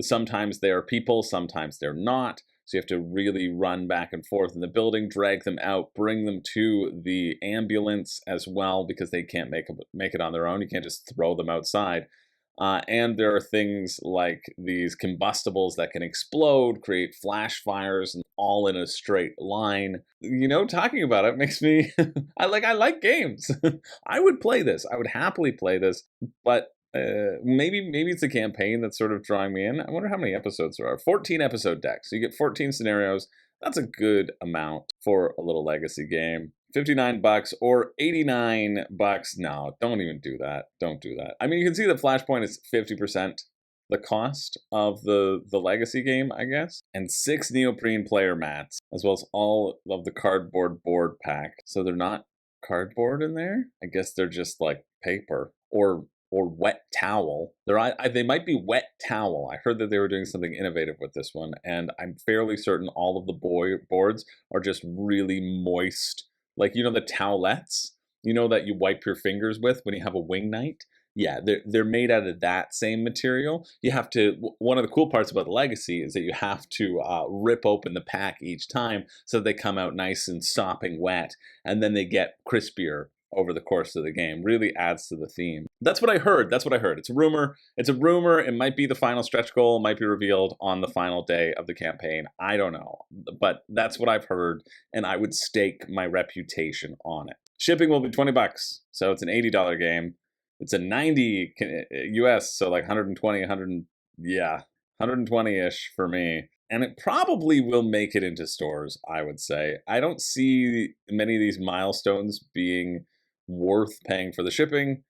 sometimes they are people, sometimes they're not. So you have to really run back and forth in the building, drag them out, bring them to the ambulance as well, because they can't make it on their own. You can't just throw them outside. And there are things like these combustibles that can explode, create flash fires, and all in a straight line. You know, talking about it makes me, I like games. I would play this. I would happily play this, but maybe it's a campaign that's sort of drawing me in. I wonder how many episodes there are. 14 episode deck. So you get 14 scenarios. That's a good amount for a little legacy game. $59 or $89. No, don't even do that. Don't do that. I mean, you can see that Flashpoint is 50% the cost of the legacy game, I guess. And 6 neoprene player mats, as well as all of the cardboard board pack. So they're not cardboard in there? I guess they're just like paper or wet towel. They might be wet towel. I heard that they were doing something innovative with this one, and I'm fairly certain all of the boards are just really moist. Like, you know, the towelettes, you know, that you wipe your fingers with when you have a wing night? Yeah, they're made out of that same material. You have to, one of the cool parts about the Legacy is that you have to rip open the pack each time so they come out nice and sopping wet, and then they get crispier over the course of the game. Really adds to the theme. That's what I heard. It's a rumor. It might be the final stretch goal, might be revealed on the final day of the campaign. I don't know. But that's what I've heard, and I would stake my reputation on it. Shipping will be $20, so it's an $80 game. It's a 90 US, so like 120-ish for me. And it probably will make it into stores, I would say. I don't see many of these milestones being worth paying for the shipping.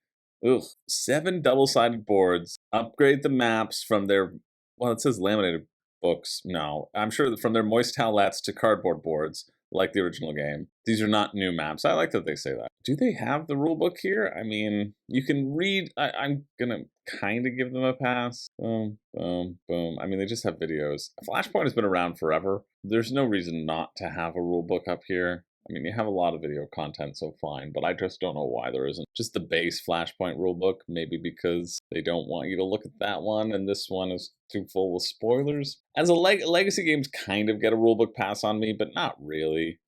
Ugh. 7 double-sided boards. Upgrade the maps from their, well, it says laminated books. No, I'm sure from their moist towelettes to cardboard boards, like the original game. These are not new maps. I like that they say that. Do they have the rule book here? I mean, you can read. I'm gonna kind of give them a pass. Boom, boom, boom. I mean, they just have videos. Flashpoint has been around forever. There's no reason not to have a rule book up here. I mean, you have a lot of video content, so fine, but I just don't know why there isn't just the base Flashpoint rulebook. Maybe because they don't want you to look at that one, and this one is too full of spoilers. As a legacy games kind of get a rulebook pass on me, but not really.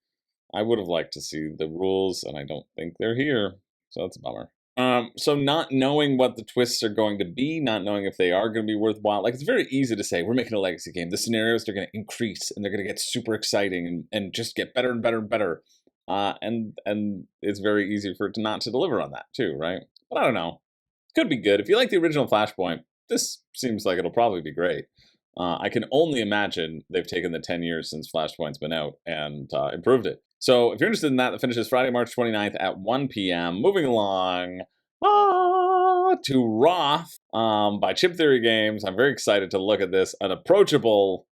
I would have liked to see the rules, and I don't think they're here, so that's a bummer. So not knowing what the twists are going to be, not knowing if they are going to be worthwhile, like, it's very easy to say, we're making a legacy game. The scenarios, they're going to increase, and they're going to get super exciting, and just get better and better and better. And it's very easy for it not to deliver on that, too, right? But I don't know. Could be good. If you like the original Flashpoint, this seems like it'll probably be great. I can only imagine they've taken the 10 years since Flashpoint's been out and improved it. So if you're interested in that, that finishes Friday, March 29th at 1 p.m. Moving along to Wroth by Chip Theory Games. I'm very excited to look at this. An approachable,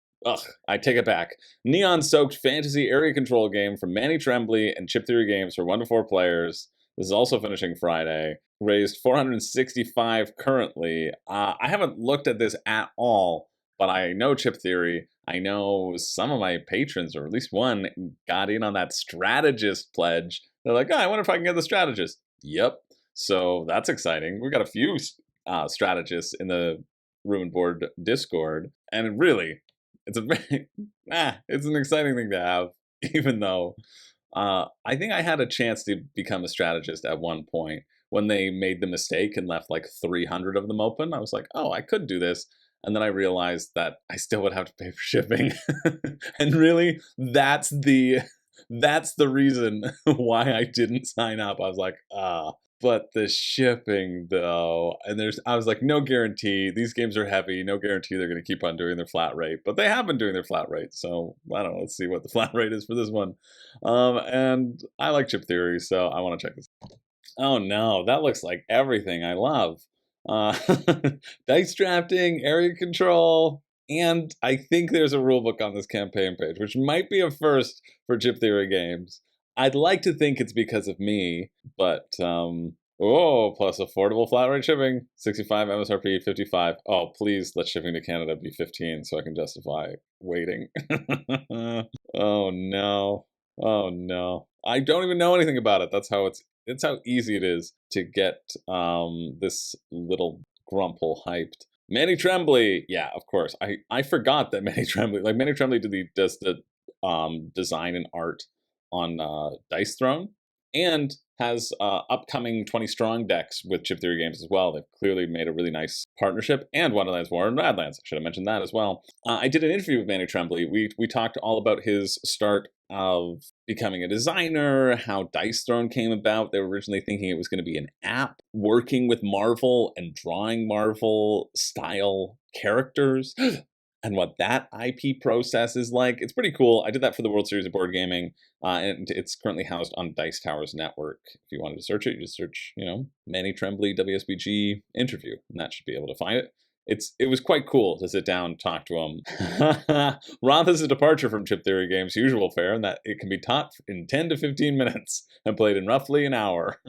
I take it back, neon-soaked fantasy area control game from Manny Tremblay and Chip Theory Games for 1 to 4 players. This is also finishing Friday. Raised 465 currently. I haven't looked at this at all, but I know Chip Theory. I know some of my patrons, or at least one, got in on that strategist pledge. They're like, oh, I wonder if I can get the strategist. Yep. So that's exciting. We've got a few strategists in the Room and Board Discord, and really, it's a very, it's an exciting thing to have, even though I think I had a chance to become a strategist at one point when they made the mistake and left like 300 of them open. I was like, oh, I could do this. And then I realized that I still would have to pay for shipping. And really, that's the reason why I didn't sign up. I was like, but the shipping though, and I was like, no guarantee. These games are heavy. No guarantee they're going to keep on doing their flat rate, but they have been doing their flat rate. So I don't know. Let's see what the flat rate is for this one. And I like Chip Theory, so I want to check this. Oh no, that looks like everything I love. Uh, dice drafting, area control, and I think there's a rulebook on this campaign page, which might be a first for Chip Theory games. I'd like to think it's because of me, but oh, plus affordable flat rate shipping, 65 MSRP, 55. Oh, please let shipping to Canada be 15 so I can justify waiting. Oh no. Oh no. I don't even know anything about it. That's how easy it is to get this little grumple hyped. Manny Tremblay, yeah, of course. I forgot that Manny Tremblay, does the design and art on Dice Throne, and has upcoming 20 strong decks with Chip Theory games as well. They've clearly made a really nice partnership, and Wonderlands War and Badlands. I should have mentioned that as well. I did an interview with Manny Tremblay. We talked all about his start of becoming a designer, how Dice Throne came about. They were originally thinking it was going to be an app working with Marvel and drawing Marvel style characters. And what that IP process is like. It's pretty cool. I did that for the World Series of Board Gaming, and it's currently housed on Dice Towers Network. If you wanted to search it, you just search, Manny Tremblay WSBG interview, and that should be able to find it. It was quite cool to sit down and talk to him. Wroth is a departure from Chip Theory Games' usual fare, in that it can be taught in 10 to 15 minutes and played in roughly an hour.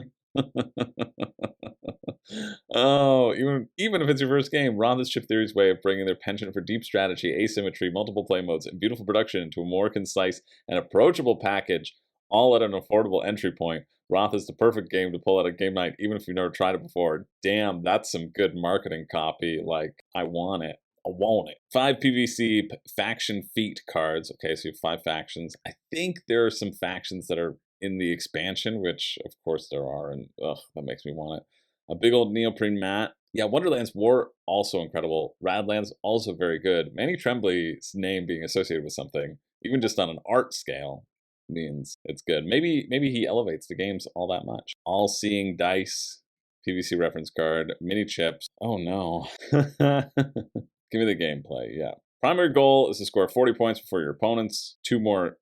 Oh, even if it's your first game, Wroth is Chip Theory's way of bringing their penchant for deep strategy, asymmetry, multiple play modes, and beautiful production into a more concise and approachable package, all at an affordable entry point. Wroth is the perfect game to pull out at game night, even if you've never tried it before. Damn, that's some good marketing copy. Like, I want it. I want it. 5 PVC faction feat cards. Okay, so you have 5 factions. I think there are some factions that are in the expansion, which of course there are, and that makes me want it. A big old neoprene mat. Yeah, Wonderlands War, also incredible. Radlands, also very good. Manny Tremblay's name being associated with something, even just on an art scale, means it's good. Maybe he elevates the games all that much. All-seeing dice, PVC reference card, mini chips. Oh no. Give me the gameplay, yeah. Primary goal is to score 40 points before your opponents. 2 more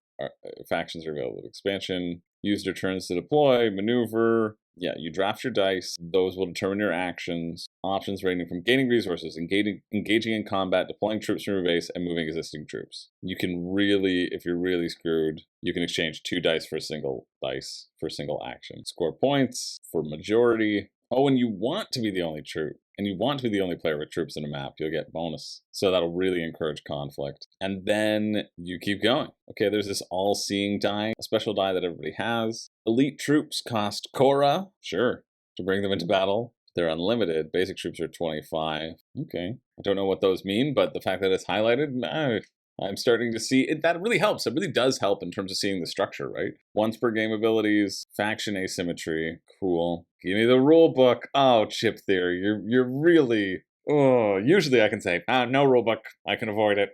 factions are available with expansion. Use your turns to deploy, maneuver. Yeah, you draft your dice. Those will determine your actions. Options ranging from gaining resources, engaging in combat, deploying troops from your base, and moving existing troops. You can really, if you're really screwed, you can exchange 2 dice for a single dice for a single action. Score points for majority. Oh, and you want to be the only troop, and you want to be the only player with troops in a map, you'll get bonus. So that'll really encourage conflict. And then you keep going. Okay, there's this all-seeing die, a special die that everybody has. Elite troops cost Cora, sure, to bring them into battle. They're unlimited. Basic troops are 25. Okay, I don't know what those mean, but the fact that it's highlighted, I'm starting to see it. That really helps. It really does help in terms of seeing the structure, right? Once per game abilities, faction asymmetry, cool. Give me the rule book. Oh, Chip Theory, you're really. Oh, usually I can say, no rule book. I can avoid it.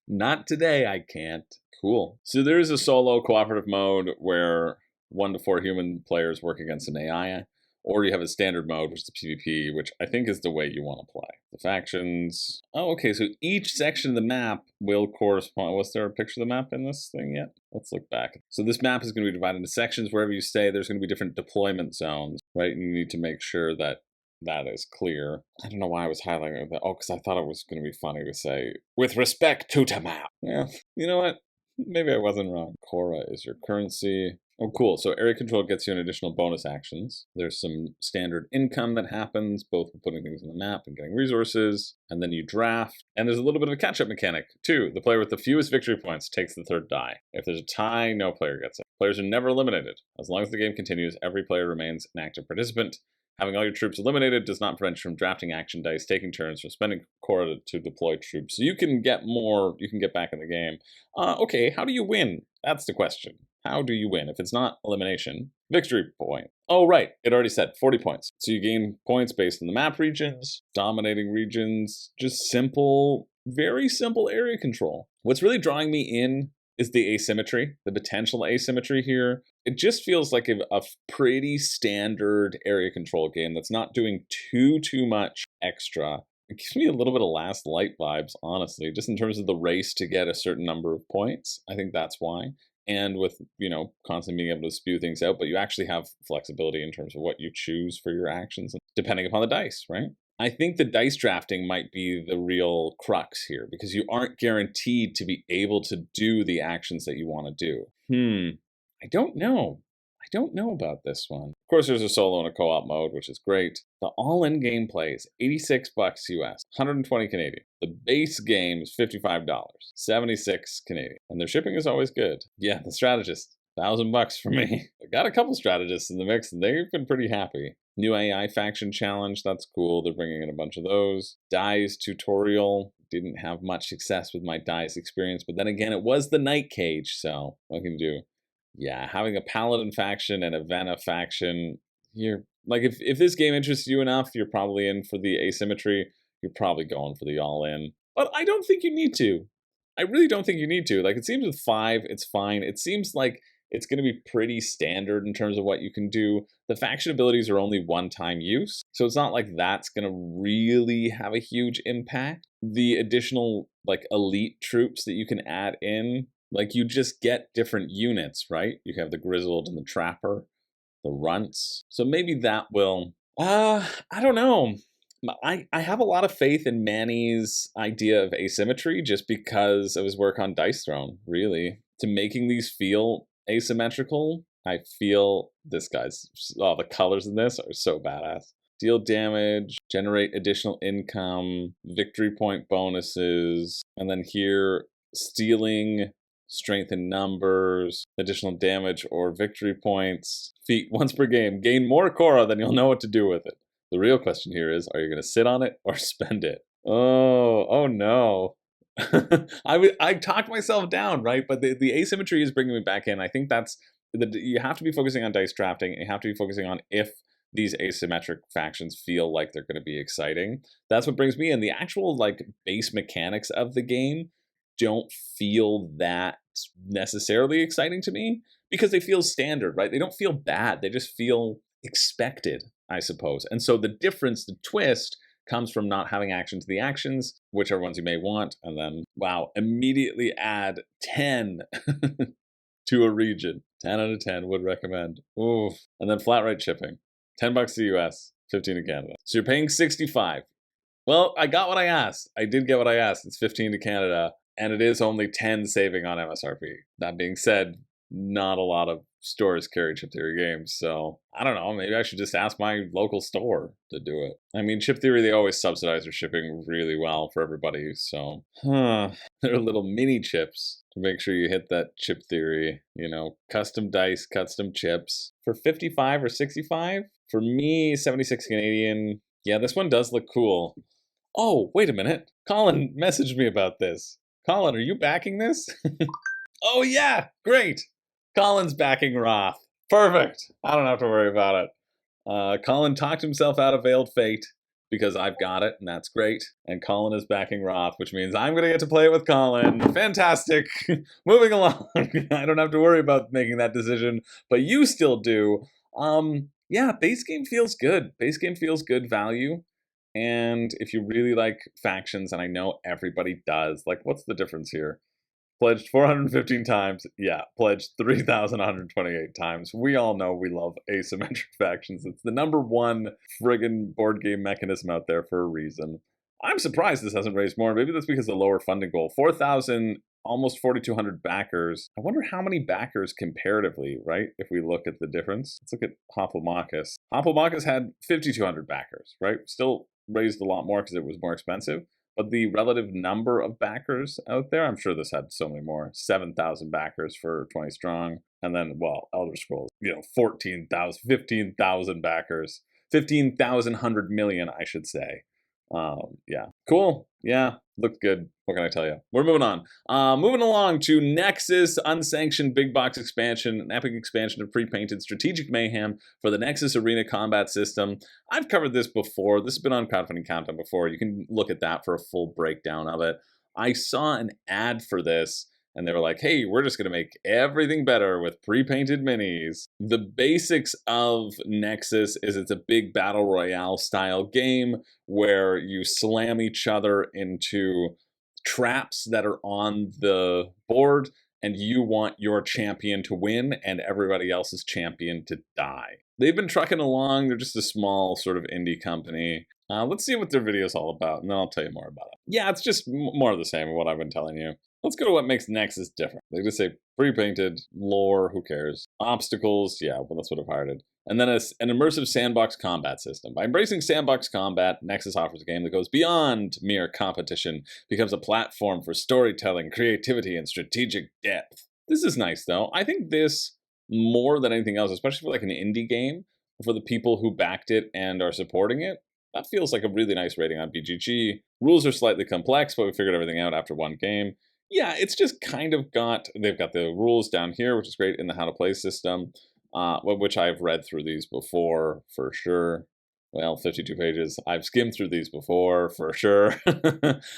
Not today. I can't. Cool. So there is a solo cooperative mode where 1 to 4 human players work against an AI. Or you have a standard mode, which is the PvP, which I think is the way you want to play. The factions. Oh, okay, so each section of the map will correspond. Was there a picture of the map in this thing yet? Let's look back. So this map is going to be divided into sections. Wherever you stay, there's going to be different deployment zones, right? And you need to make sure that that is clear. I don't know why I was highlighting that. Oh, because I thought it was going to be funny to say, with respect to the map. Yeah, you know what? Maybe I wasn't wrong. Cora is your currency. Oh, cool. So area control gets you an additional bonus actions. There's some standard income that happens, both with putting things on the map and getting resources. And then you draft. And there's a little bit of a catch-up mechanic, too. The player with the fewest victory points takes the third die. If there's a tie, no player gets it. Players are never eliminated. As long as the game continues, every player remains an active participant. Having all your troops eliminated does not prevent you from drafting action dice, taking turns, from spending Cora to deploy troops. So you can get more, you can get back in the game. Okay, how do you win? That's the question. How do you win? If it's not elimination, victory point. Oh, right, it already said 40 points. So you gain points based on the map regions, dominating regions, just simple, very simple area control. What's really drawing me in is the asymmetry, the potential asymmetry here. It just feels like a pretty standard area control game that's not doing too much extra. It gives me a little bit of Last Light vibes, honestly, just in terms of the race to get a certain number of points. I think that's why. And with, you know, constantly being able to spew things out, but you actually have flexibility in terms of what you choose for your actions, depending upon the dice, right? I think the dice drafting might be the real crux here, because you aren't guaranteed to be able to do the actions that you want to do. I don't know. I don't know about this one. Of course, there's a solo and a co-op mode, which is great. The all-in gameplay is $86 US, 120 Canadian. The base game is $55, 76 Canadian. And their shipping is always good. Yeah, the strategist, $1,000 for me. I got a couple strategists in the mix, and they've been pretty happy. New AI faction challenge, that's cool. They're bringing in a bunch of those. Dies tutorial, didn't have much success with my Dies experience, but then again, it was the Night Cage, so what can you do? Yeah, having a Paladin faction and a Vena faction, you're like, if this game interests you enough, you're probably in for the asymmetry. You're probably going for the all-in. But I don't think you need to. I really don't think you need to. Like, it seems with 5, it's fine. It seems like it's going to be pretty standard in terms of what you can do. The faction abilities are only one-time use, so it's not like that's going to really have a huge impact. The additional, like, elite troops that you can add in, like, you just get different units, right? You have the Grizzled and the Trapper, the Runts. So maybe that will... I don't know. I have a lot of faith in Manny's idea of asymmetry just because of his work on Dice Throne, really. To making these feel asymmetrical, I feel this guy's... Oh, the colors in this are so badass. Deal damage, generate additional income, victory point bonuses, and then here, stealing... strength in numbers, additional damage or victory points. Feat once per game. Gain more Cora than you'll know what to do with it. The real question here is, are you going to sit on it or spend it? Oh no. I talked myself down, right? But the asymmetry is bringing me back in. I think that's, you have to be focusing on dice drafting. You have to be focusing on if these asymmetric factions feel like they're going to be exciting. That's what brings me in. The actual, like, base mechanics of the game don't feel that necessarily exciting to me because they feel standard, right? They don't feel bad. They just feel expected, I suppose. And so the difference, the twist, comes from not having action to the actions, whichever ones you may want, and then, wow, immediately add 10 to a region. 10 out of 10 would recommend. Oof. And then flat rate shipping. $10 to US, 15 to Canada. So you're paying 65. Well, I got what I asked. I did get what I asked. It's 15 to Canada. And it is only 10 saving on MSRP. That being said, not a lot of stores carry chip theory games, so I don't know, maybe I should just ask my local store to do it. I mean, chip theory, they always subsidize their shipping really well for everybody, so they're little mini chips to make sure you hit that chip theory, you know, custom dice, custom chips. For 55 or 65, for me, 76 Canadian. Yeah, this one does look cool. Oh, wait a minute. Colin messaged me about this. Colin, are you backing this? Oh yeah, great. Colin's backing Wroth. Perfect. I don't have to worry about it. Colin talked himself out of Veiled Fate because I've got it, and that's great. And Colin is backing Wroth, which means I'm going to get to play it with Colin. Fantastic. Moving along. I don't have to worry about making that decision, but you still do. Yeah, base game feels good. Base game feels good value. And if you really like factions, and I know everybody does, like, what's the difference here? Pledged 415 times. Yeah, pledged 3,128 times. We all know we love asymmetric factions. It's the #1 friggin' board game mechanism out there for a reason. I'm surprised this hasn't raised more. Maybe that's because of the lower funding goal. 4,000 almost 4,200 backers. I wonder how many backers comparatively, right? If we look at the difference. Let's look at Hoplomachus. Hoplomachus had 5,200 backers, right? Still raised a lot more because it was more expensive. But the relative number of backers out there, I'm sure this had so many more. 7,000 backers for 20 strong. And then, well, Elder Scrolls, 14,000, 15,000 backers. 15,100 million, I should say. Yeah. Cool. Yeah. Looked good. What can I tell you? We're moving on. Moving along to Nexus, unsanctioned big box expansion, an epic expansion of pre-painted strategic mayhem for the Nexus Arena combat system. I've covered this before. This has been on Crowdfunding Countdown before. You can look at that for a full breakdown of it. I saw an ad for this, and they were like, hey, we're just going to make everything better with pre-painted minis. The basics of Nexus is it's a big battle royale style game where you slam each other into traps that are on the board, and you want your champion to win and everybody else's champion to die. They've been trucking along. They're just a small sort of indie company. Let's see what their video's all about, and then I'll tell you more about it. Yeah, it's just more of the same of what I've been telling you. Let's go to what makes Nexus different. They just say pre-painted, lore, who cares? Obstacles, yeah, well, that's what I've hired. And then an immersive sandbox combat system. By embracing sandbox combat, Nexus offers a game that goes beyond mere competition, becomes a platform for storytelling, creativity, and strategic depth. This is nice, though. I think this, more than anything else, especially for like an indie game, for the people who backed it and are supporting it, that feels like a really nice rating on BGG. Rules are slightly complex, but we figured everything out after one game. Yeah, it's just kind of they've got the rules down here, which is great in the how to play system, which I've read through these before, for sure. Well, 52 pages. I've skimmed through these before, for sure.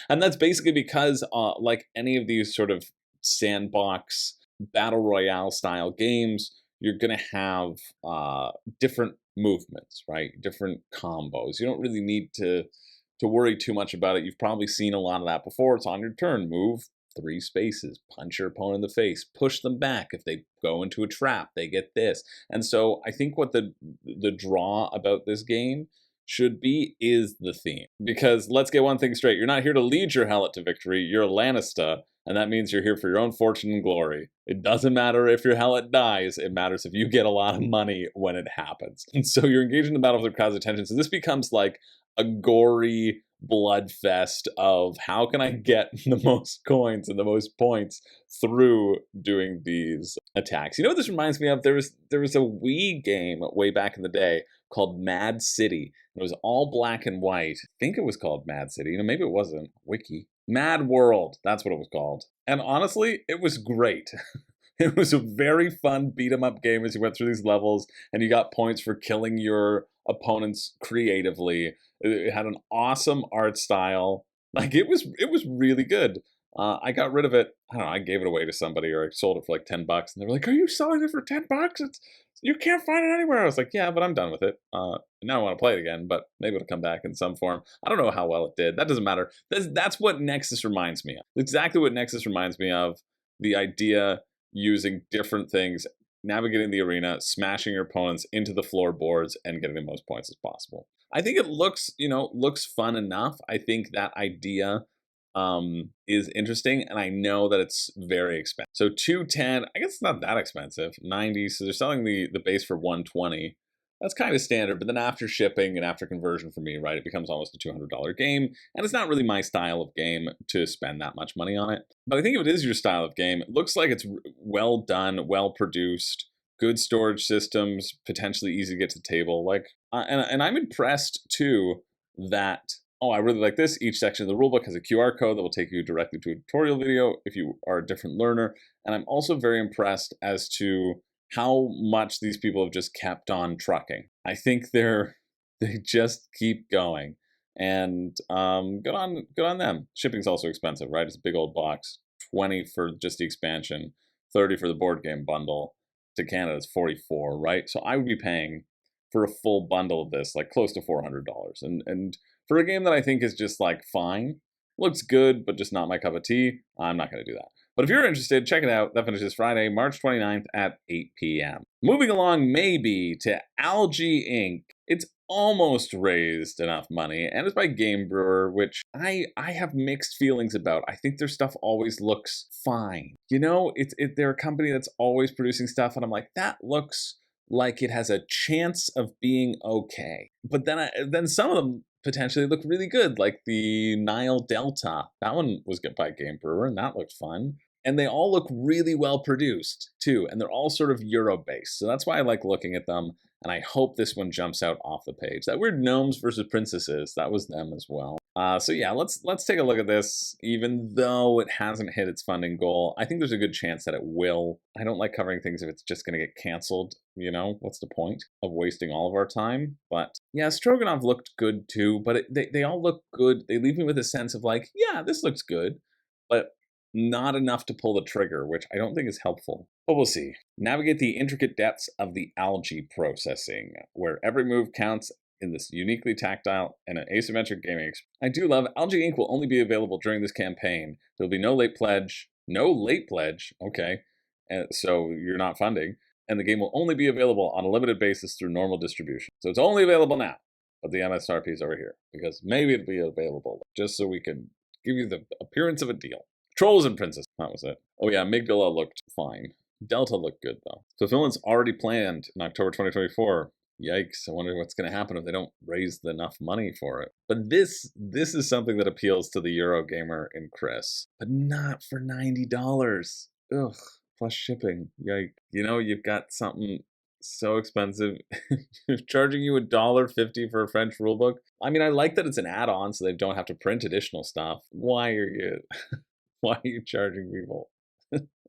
And that's basically because, like any of these sort of sandbox battle royale style games, you're going to have different movements, right? Different combos. You don't really need to worry too much about it. You've probably seen a lot of that before. It's on your turn. Move 3 spaces, punch your opponent in the face, push them back. If they go into a trap, they get this. And so I think what the draw about this game should be is the theme. Because let's get one thing straight. You're not here to lead your helot to victory. You're a Lannister, and that means you're here for your own fortune and glory. It doesn't matter if your helot dies. It matters if you get a lot of money when it happens. And so you're engaged in the battle with the crowd's attention. So this becomes like a gory blood fest of how can I get the most coins and the most points through doing these attacks. You know what this reminds me of? There was a Wii game way back in the day called Mad City. It was all black and white. I think it was called Mad City. Maybe it wasn't. Wiki. Mad World. That's what it was called. And honestly, it was great. It was a very fun beat-em-up game as you went through these levels, and you got points for killing your opponents creatively. It had an awesome art style. Like, it was really good. I got rid of it. I don't know, I gave it away to somebody, or I sold it for like $10, and they were like, are you selling it for $10? You can't find it anywhere. I was like, yeah, but I'm done with it. Now I want to play it again, but maybe it'll come back in some form. I don't know how well it did. That doesn't matter. That's what Nexus reminds me of. Exactly what Nexus reminds me of. The idea using different things, navigating the arena, smashing your opponents into the floorboards, and getting the most points as possible. I think it looks fun enough. I think that idea is interesting, and I know that it's very expensive. So 210, I guess it's not that expensive. 90, so they're selling the base for 120. That's kind of standard, but then after shipping and after conversion for me, right, it becomes almost a $200 game, and it's not really my style of game to spend that much money on it. But I think if it is your style of game, it looks like it's well done, well produced, good storage systems, potentially easy to get to the table. Like, and I'm impressed too that, oh, I really like this. Each section of the rulebook has a QR code that will take you directly to a tutorial video if you are a different learner. And I'm also very impressed as to how much these people have just kept on trucking. I think they just keep going, and good on them. Shipping's also expensive, right? It's a big old box. 20 for just the expansion, 30 for the board game bundle. To Canada, it's 44, right? So I would be paying for a full bundle of this, like close to $400. And for a game that I think is just like fine, looks good, but just not my cup of tea, I'm not going to do that. But if you're interested, check it out. That finishes Friday, March 29th at 8 p.m. Moving along maybe to Algae Inc. It's almost raised enough money, and it's by Game Brewer, which I have mixed feelings about. I think their stuff always looks fine. You know, they're a company that's always producing stuff, and I'm like, that looks like it has a chance of being okay. But then some of them potentially look really good, like the Nile Delta. That one was good by Game Brewer, and that looked fun. And they all look really well produced, too, and they're all sort of Euro-based. So that's why I like looking at them, and I hope this one jumps out off the page. That weird Gnomes versus Princesses, that was them as well. So yeah, let's take a look at this. Even though it hasn't hit its funding goal, I think there's a good chance that it will. I don't like covering things if it's just going to get canceled. You know, what's the point of wasting all of our time? But yeah, Stroganoff looked good too, but they all look good. They leave me with a sense of like, yeah, this looks good, but not enough to pull the trigger, which I don't think is helpful. But we'll see. Navigate the intricate depths of the algae processing, where every move counts in this uniquely tactile and an asymmetric gaming experience. I do love Algae Inc. will only be available during this campaign. There'll be no late pledge. No late pledge, okay. So you're not funding. And the game will only be available on a limited basis through normal distribution. So it's only available now. But the MSRP is over here, because maybe it'll be available, just so we can give you the appearance of a deal. Trolls and Princess, that was it. Oh yeah, Amygdala looked fine. Delta looked good though. Fulfillment's already planned in October 2024. Yikes, I wonder what's going to happen if they don't raise enough money for it. But this is something that appeals to the Eurogamer in Chris. But not for $90. Ugh, plus shipping. Yikes. You know, you've got something so expensive. Charging you $1.50 for a French rulebook. I mean, I like that it's an add-on so they don't have to print additional stuff. Why are you... Why are you charging people?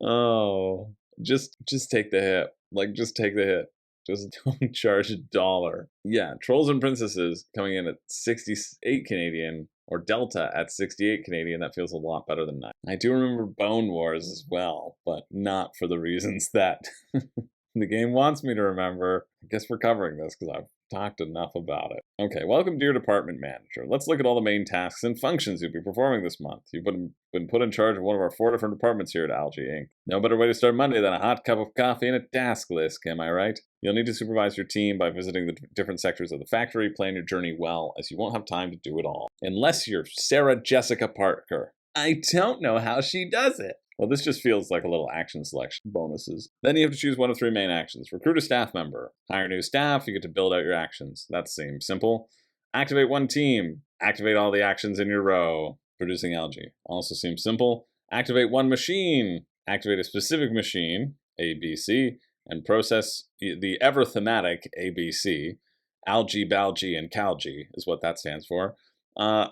Oh, just take the hit. Like, just take the hit. Just don't charge $1. Yeah, Trolls and Princesses coming in at 68 Canadian, or Delta at 68 Canadian. That feels a lot better than that. I do remember Bone Wars as well, but not for the reasons that the game wants me to remember. I guess we're covering this because I've talked enough about it. Okay, welcome dear department manager. Let's look at all the main tasks and functions you'll be performing this month. You've been put in charge of one of our 4 different departments here at Algae Inc. No better way to start Monday than a hot cup of coffee and a task list, am I right? You'll need to supervise your team by visiting the different sectors of the factory. Plan your journey well, as you won't have time to do it all. Unless you're Sarah Jessica Parker. I don't know how she does it. Well, this just feels like a little action selection bonuses. Then you have to choose one of 3 main actions. Recruit a staff member. Hire new staff, you get to build out your actions. That seems simple. Activate one team. Activate all the actions in your row. Producing algae. Also seems simple. Activate one machine. Activate a specific machine, ABC, and process the ever thematic ABC. Algae, Balgae, and Calgae is what that stands for. Oh,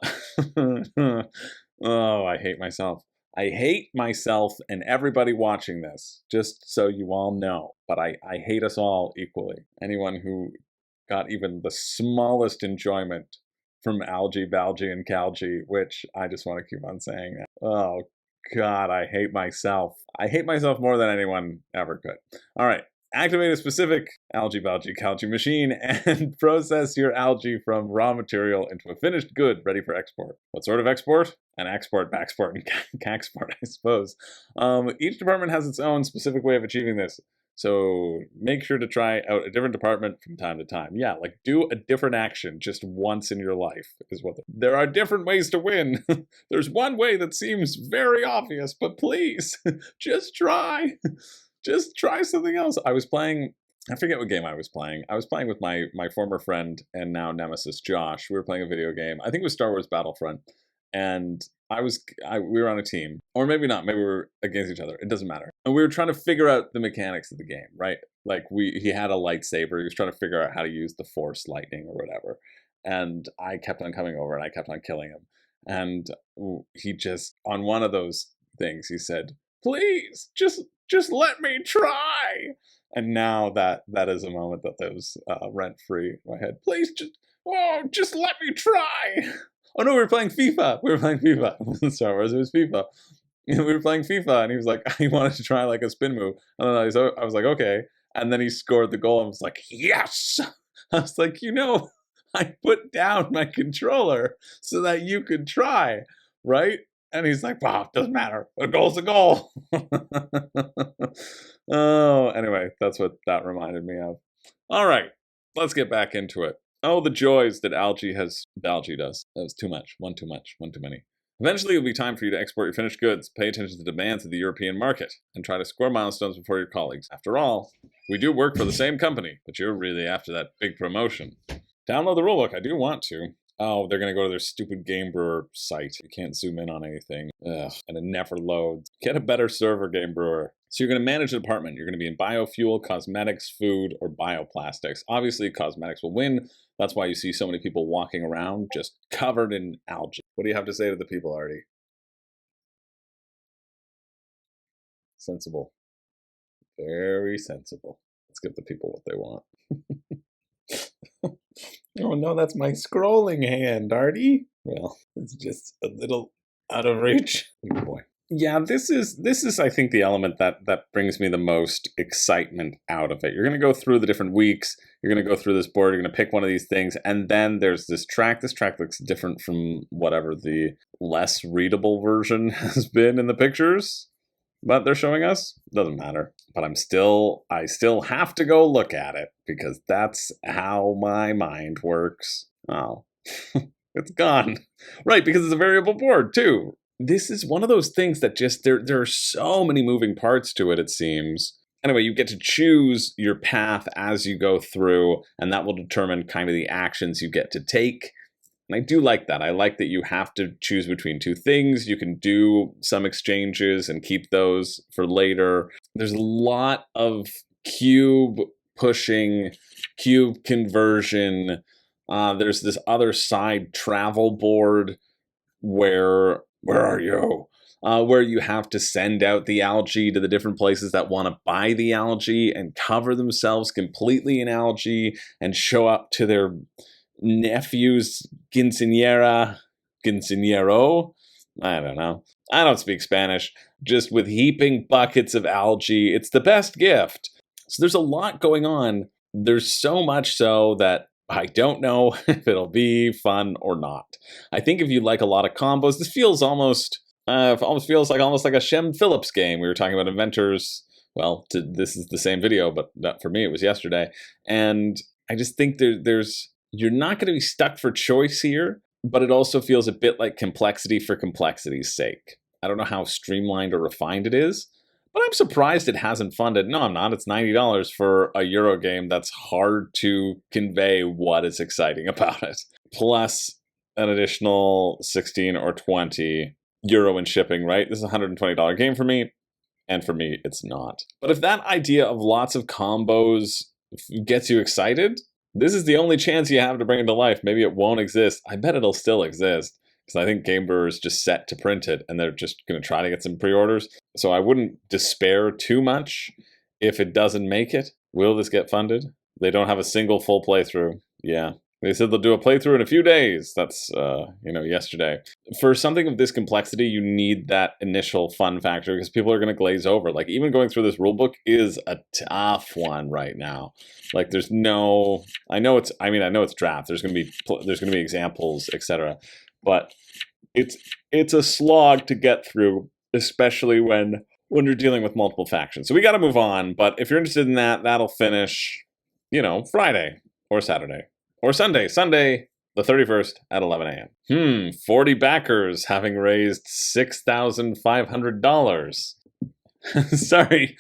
I hate myself. I hate myself and everybody watching this, just so you all know. But I hate us all equally. Anyone who got even the smallest enjoyment from Algae, Balgae, and Calgae, which I just want to keep on saying that. Oh, God, I hate myself. I hate myself more than anyone ever could. All right. Activate a specific algae, Balgae, Calgae machine and process your algae from raw material into a finished good ready for export. What sort of export? An export, backsport, and caxport, I suppose. Each department has its own specific way of achieving this. So make sure to try out a different department from time to time. Yeah, like do a different action just once in your life is what. There are different ways to win. There's one way that seems very obvious, but please, just try. Just try something else. I was playing, I forget what game I was playing. I was playing with my former friend and now nemesis, Josh. We were playing a video game. I think it was Star Wars Battlefront. And we were on a team. Or maybe not. Maybe we were against each other. It doesn't matter. And we were trying to figure out the mechanics of the game, right? Like he had a lightsaber. He was trying to figure out how to use the Force lightning or whatever. And I kept on coming over and I kept on killing him. And he just, on one of those things, he said, please, just let me try. And now that is a moment that lives rent-free in my head. Please, just let me try. Oh no, we were playing FIFA. It wasn't Star Wars, it was FIFA. We were playing FIFA, and he was like, he wanted to try like a spin move. And then I was like, okay. And then he scored the goal and was like, yes. I was like, I put down my controller so that you could try, right? And he's like, wow, doesn't matter. A goal's a goal. Oh, anyway, that's what that reminded me of. All right, let's get back into it. Oh, the joys that Algae does. That was too much. One too much. One too many. Eventually, it'll be time for you to export your finished goods, pay attention to the demands of the European market, and try to score milestones before your colleagues. After all, we do work for the same company, but you're really after that big promotion. Download the rulebook. I do want to. Oh, they're going to go to their stupid Game Brewer site. You can't zoom in on anything. Ugh, and it never loads. Get a better server, Game Brewer. So you're going to manage a department. You're going to be in biofuel, cosmetics, food, or bioplastics. Obviously, cosmetics will win. That's why you see so many people walking around just covered in algae. What do you have to say to the people, Artie? Sensible. Very sensible. Let's give the people what they want. Oh no, that's my scrolling hand, Artie. Well, it's just a little out of reach. Oh boy. Yeah, this is I think the element that brings me the most excitement out of it. You're going to go through the different weeks, you're going to go through this board, you're going to pick one of these things, and then there's this track. This track looks different from whatever the less readable version has been in the pictures that they're showing us. Doesn't matter. But I still have to go look at it because that's how my mind works. Oh, it's gone. Right, because it's a variable board too. This is one of those things that just, there are so many moving parts to it, it seems. Anyway, you get to choose your path as you go through, and that will determine kind of the actions you get to take. And I do like that. I like that you have to choose between two things. You can do some exchanges and keep those for later. There's a lot of cube pushing, cube conversion. There's this other side travel board where are you? Where you have to send out the algae to the different places that want to buy the algae and cover themselves completely in algae and show up to their nephew's quinceañero, I don't know. I don't speak Spanish. Just with heaping buckets of algae. It's the best gift. So there's a lot going on. There's so much so that I don't know if it'll be fun or not. I think if you like a lot of combos, this feels almost like a Shem Phillips game. We were talking about Inventors. Well, this is the same video, but for me it was yesterday. And I just think you're not going to be stuck for choice here, but it also feels a bit like complexity for complexity's sake. I don't know how streamlined or refined it is, but I'm surprised it hasn't funded. No, I'm not. It's $90 for a Euro game. That's hard to convey what is exciting about it. Plus an additional 16 or 20 euro in shipping, right? This is a $120 game for me, and for me, it's not. But if that idea of lots of combos gets you excited, this is the only chance you have to bring it to life. Maybe it won't exist. I bet it'll still exist, because I think Game Brewer is just set to print it, and they're just going to try to get some pre-orders. So I wouldn't despair too much if it doesn't make it. Will this get funded? They don't have a single full playthrough. Yeah. They said they'll do a playthrough in a few days. That's, yesterday. For something of this complexity, you need that initial fun factor because people are going to glaze over. Like, even going through this rulebook is a tough one right now. Like, there's no... I know it's draft. There's going to be examples, etc. But it's a slog to get through, especially when you're dealing with multiple factions. So we got to move on. But if you're interested in that, that'll finish, Friday or Saturday. Or Sunday, the 31st at 11 a.m. 40 backers having raised $6,500. Sorry,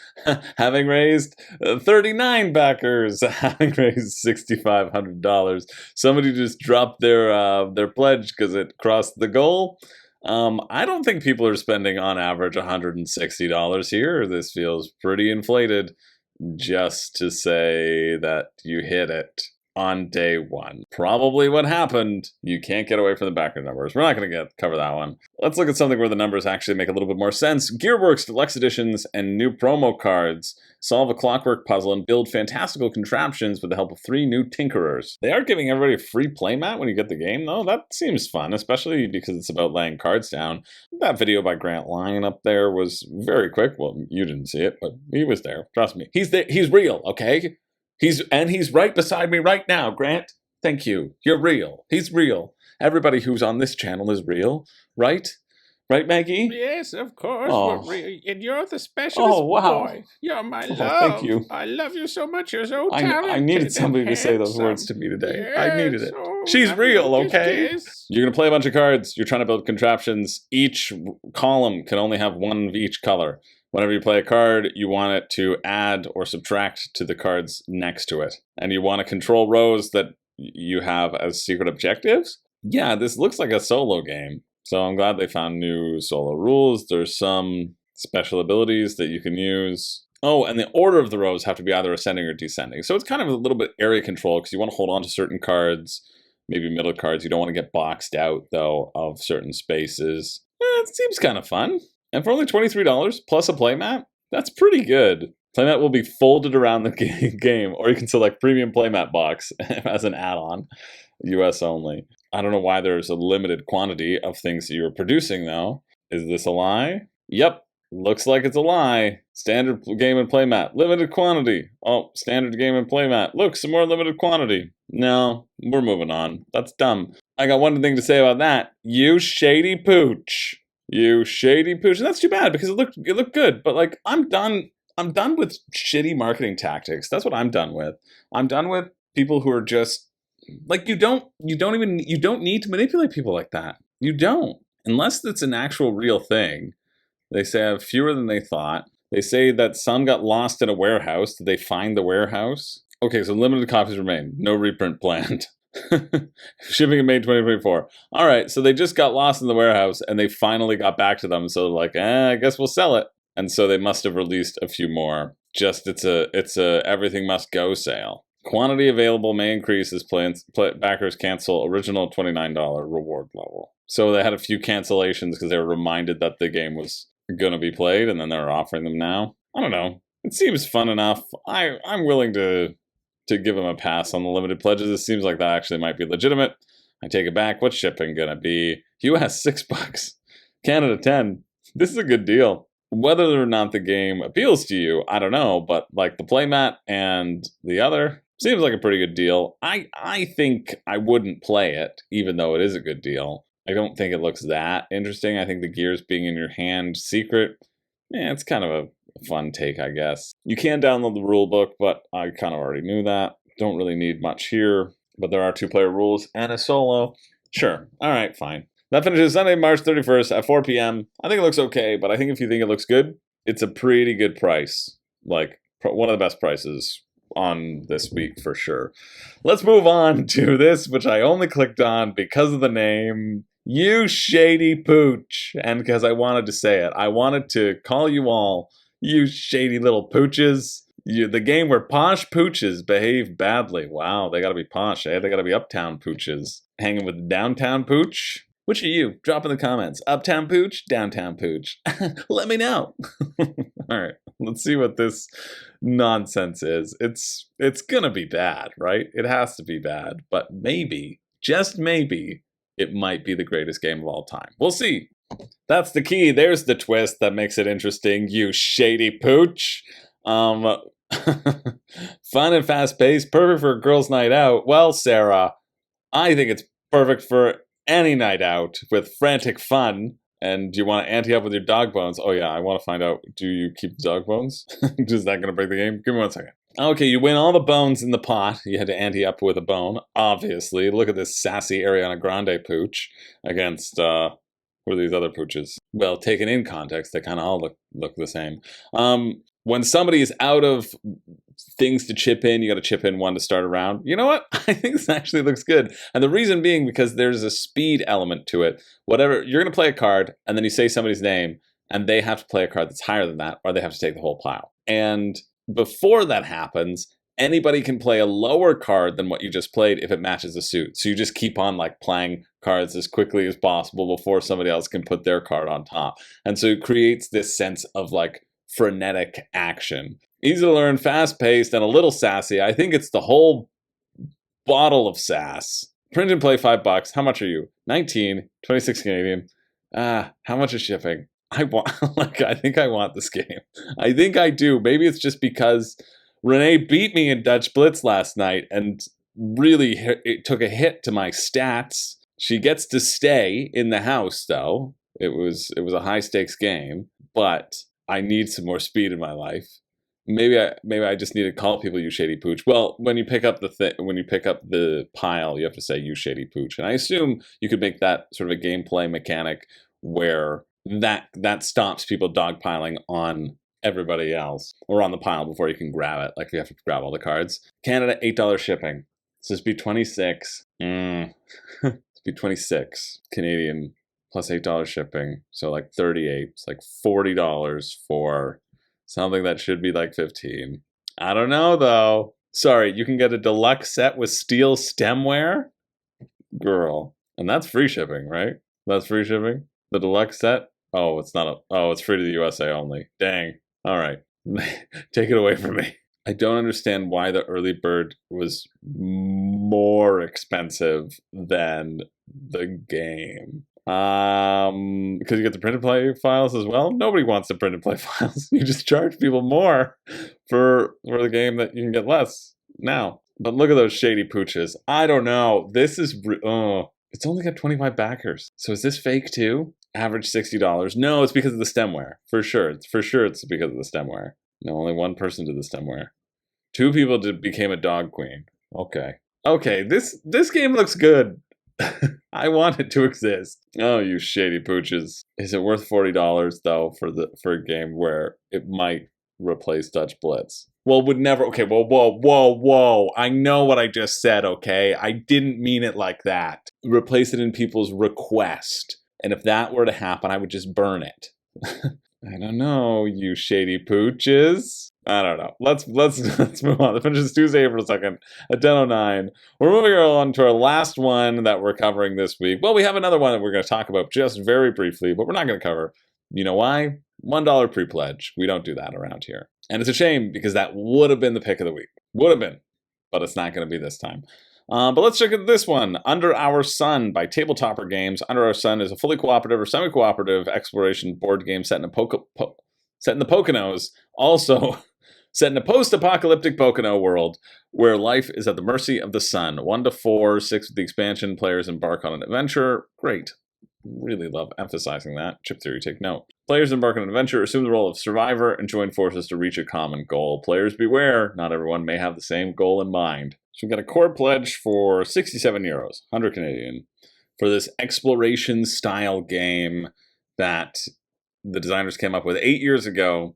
having raised 39 backers, having raised $6,500. Somebody just dropped their pledge because it crossed the goal. I don't think people are spending on average $160 here. This feels pretty inflated, just to say that you hit it on day one. Probably what happened. You can't get away from the backer numbers. We're not going to cover that one. Let's look at something where the numbers actually make a little bit more sense. Gearworks Deluxe Editions and new promo cards. Solve a clockwork puzzle and build fantastical contraptions with the help of 3 new tinkerers. They are giving everybody a free playmat when you get the game, though. That seems fun, especially because it's about laying cards down. That video by Grant Lyon up there was very quick. Well, you didn't see it, but he was there. Trust me. He's there. He's real, okay? He's right beside me right now, Grant. Thank you. You're real. He's real. Everybody who's on this channel is real, right? Right, Maggie? Yes, of course. Oh. And you're the specialist Oh, wow. boy. You're my Oh, love. thank you. I love you so much. You're so I talented needed and somebody to say those handsome. words to me today. I Yes. needed it. Oh, She's now real, look at okay? this. You're going to play a bunch of cards. You're trying to build contraptions. Each column can only have one of each color. Whenever you play a card, you want it to add or subtract to the cards next to it. And you want to control rows that you have as secret objectives. Yeah, this looks like a solo game. So I'm glad they found new solo rules. There's some special abilities that you can use. Oh, and the order of the rows have to be either ascending or descending. So it's kind of a little bit area control because you want to hold on to certain cards, maybe middle cards. You don't want to get boxed out, though, of certain spaces. It seems kind of fun. And for only $23 plus a playmat, that's pretty good. Playmat will be folded around the game, or you can select premium playmat box as an add-on, US only. I don't know why there's a limited quantity of things that you're producing, though. Is this a lie? Yep, looks like it's a lie. Standard game and playmat, limited quantity. Oh, standard game and playmat. Look, some more limited quantity. No, we're moving on. That's dumb. I got one thing to say about that. You Shady Pooch. You Shady Pooch. And that's too bad because it looked good. But like, I'm done with shitty marketing tactics. That's what I'm done with. I'm done with people who are just like, you don't need to manipulate people like that. You don't. Unless it's an actual real thing. They say I have fewer than they thought. They say that some got lost in a warehouse. Did they find the warehouse? Okay, so limited copies remain. No reprint planned. Shipping in May 2024. All right, so they just got lost in the warehouse and they finally got back to them. So they're like, I guess we'll sell it. And so they must have released a few more. Just it's a everything must go sale. Quantity available may increase as backers cancel original $29 reward level. So they had a few cancellations because they were reminded that the game was going to be played, and then they're offering them now. I don't know. It seems fun enough. I'm willing to give them a pass on the limited pledges. It seems like that actually might be legitimate. I take it back. What's shipping going to be? US $6. Canada 10. This is a good deal. Whether or not the game appeals to you, I don't know, but like the playmat and the other seems like a pretty good deal. I think I wouldn't play it, even though it is a good deal. I don't think it looks that interesting. I think the gears being in your hand secret, it's kind of a fun take, I guess. You can download the rule book, but I kind of already knew that. Don't really need much here, but there are 2-player rules and a solo. Sure. All right, fine. That finishes Sunday, March 31st at 4 p.m. I think it looks okay, but I think if you think it looks good, it's a pretty good price. Like, one of the best prices on this week for sure. Let's move on to this, which I only clicked on because of the name. You Shady Pooch. And because I wanted to say it. I wanted to call you all, you shady little pooches. The game where posh pooches behave badly. Wow, they gotta be posh, eh? They gotta be uptown pooches. Hanging with downtown pooch? Which are you? Drop in the comments. Uptown pooch? Downtown pooch? Let me know. Alright, let's see what this nonsense is. It's gonna be bad, right? It has to be bad. But maybe, just maybe, it might be the greatest game of all time. We'll see. That's the key. There's the twist that makes it interesting, you shady pooch. Fun and fast-paced, perfect for a girl's night out. Well, Sarah, I think it's perfect for any night out with frantic fun. And do you want to ante up with your dog bones? Oh yeah, I want to find out, do you keep dog bones? Is that going to break the game? Give me 1 second. Okay, you win all the bones in the pot. You had to ante up with a bone, obviously. Look at this sassy Ariana Grande pooch against, what are these other pooches? Well, taken in context, they kind of all look the same. When somebody is out of things to chip in, you got to chip in one to start a round. You know what? I think this actually looks good. And the reason being because there's a speed element to it. Whatever, you're going to play a card, and then you say somebody's name, and they have to play a card that's higher than that, or they have to take the whole pile. And before that happens, anybody can play a lower card than what you just played if it matches the suit. So you just keep on like playing cards as quickly as possible before somebody else can put their card on top. And so it creates this sense of like frenetic action. Easy to learn, fast-paced, and a little sassy. I think it's the whole bottle of sass. Print and play $5. How much are you? 19, 26 Canadian. How much is shipping? I think I want this game. I think I do. Maybe it's just because Renee beat me in Dutch Blitz last night and really it took a hit to my stats. She gets to stay in the house, though. It was a high stakes game, but I need some more speed in my life. Maybe I just need to call people you Shady Pooch. Well, when you pick up the pile, you have to say you Shady Pooch. And I assume you could make that sort of a gameplay mechanic where that stops people dogpiling on everybody else or on the pile before you can grab it. Like you have to grab all the cards. Canada, $8 shipping. So it's be 26. It's be 26 Canadian plus $8 shipping. So like 38. It's like $40 for something that should be like 15. I don't know though. Sorry, you can get a deluxe set with steel stemware? Girl. And that's free shipping, right? That's free shipping? The deluxe set? Oh, it's not it's free to the USA only. Dang. All right. Take it away from me. I don't understand why the early bird was more expensive than the game. Because you get the print and play files as well. Nobody wants the print and play files. You just charge people more for the game that you can get less now. But look at those Shady Pooches. I don't know. This is it's only got 25 backers. So is this fake too? Average $60. No, it's because of the stemware. For sure it's because of the stemware. No, only one person did the stemware. 2 people became a dog queen. Okay. This game looks good. I want it to exist. Oh, you Shady Pooches. Is it worth $40 though for a game where it might replace Dutch Blitz? Well, would never. Okay, whoa. I know what I just said, okay? I didn't mean it like that. Replace it in people's request. And if that were to happen, I would just burn it. I don't know, you Shady Pooches. I don't know. Let's move on. The finish is Tuesday, April 2nd at 10:09. We're moving on to our last one that we're covering this week. Well, we have another one that we're going to talk about just very briefly, but we're not going to cover. You know why? $1 pre-pledge. We don't do that around here. And it's a shame because that would have been the pick of the week. Would have been. But it's not going to be this time. But let's check out this one. Under Our Sun by Tabletopper Games. Under Our Sun is a fully cooperative or semi-cooperative exploration board game set in the Poconos. Also set in a post-apocalyptic Pocono world where life is at the mercy of the sun. 1 to 4, 6 with the expansion. Players embark on an adventure. Great. Really love emphasizing that. Chip theory, take note. Players embark on an adventure, assume the role of survivor, and join forces to reach a common goal. Players beware, not everyone may have the same goal in mind. So we've got a core pledge for €67, 100 Canadian, for this exploration style game that the designers came up with 8 years ago.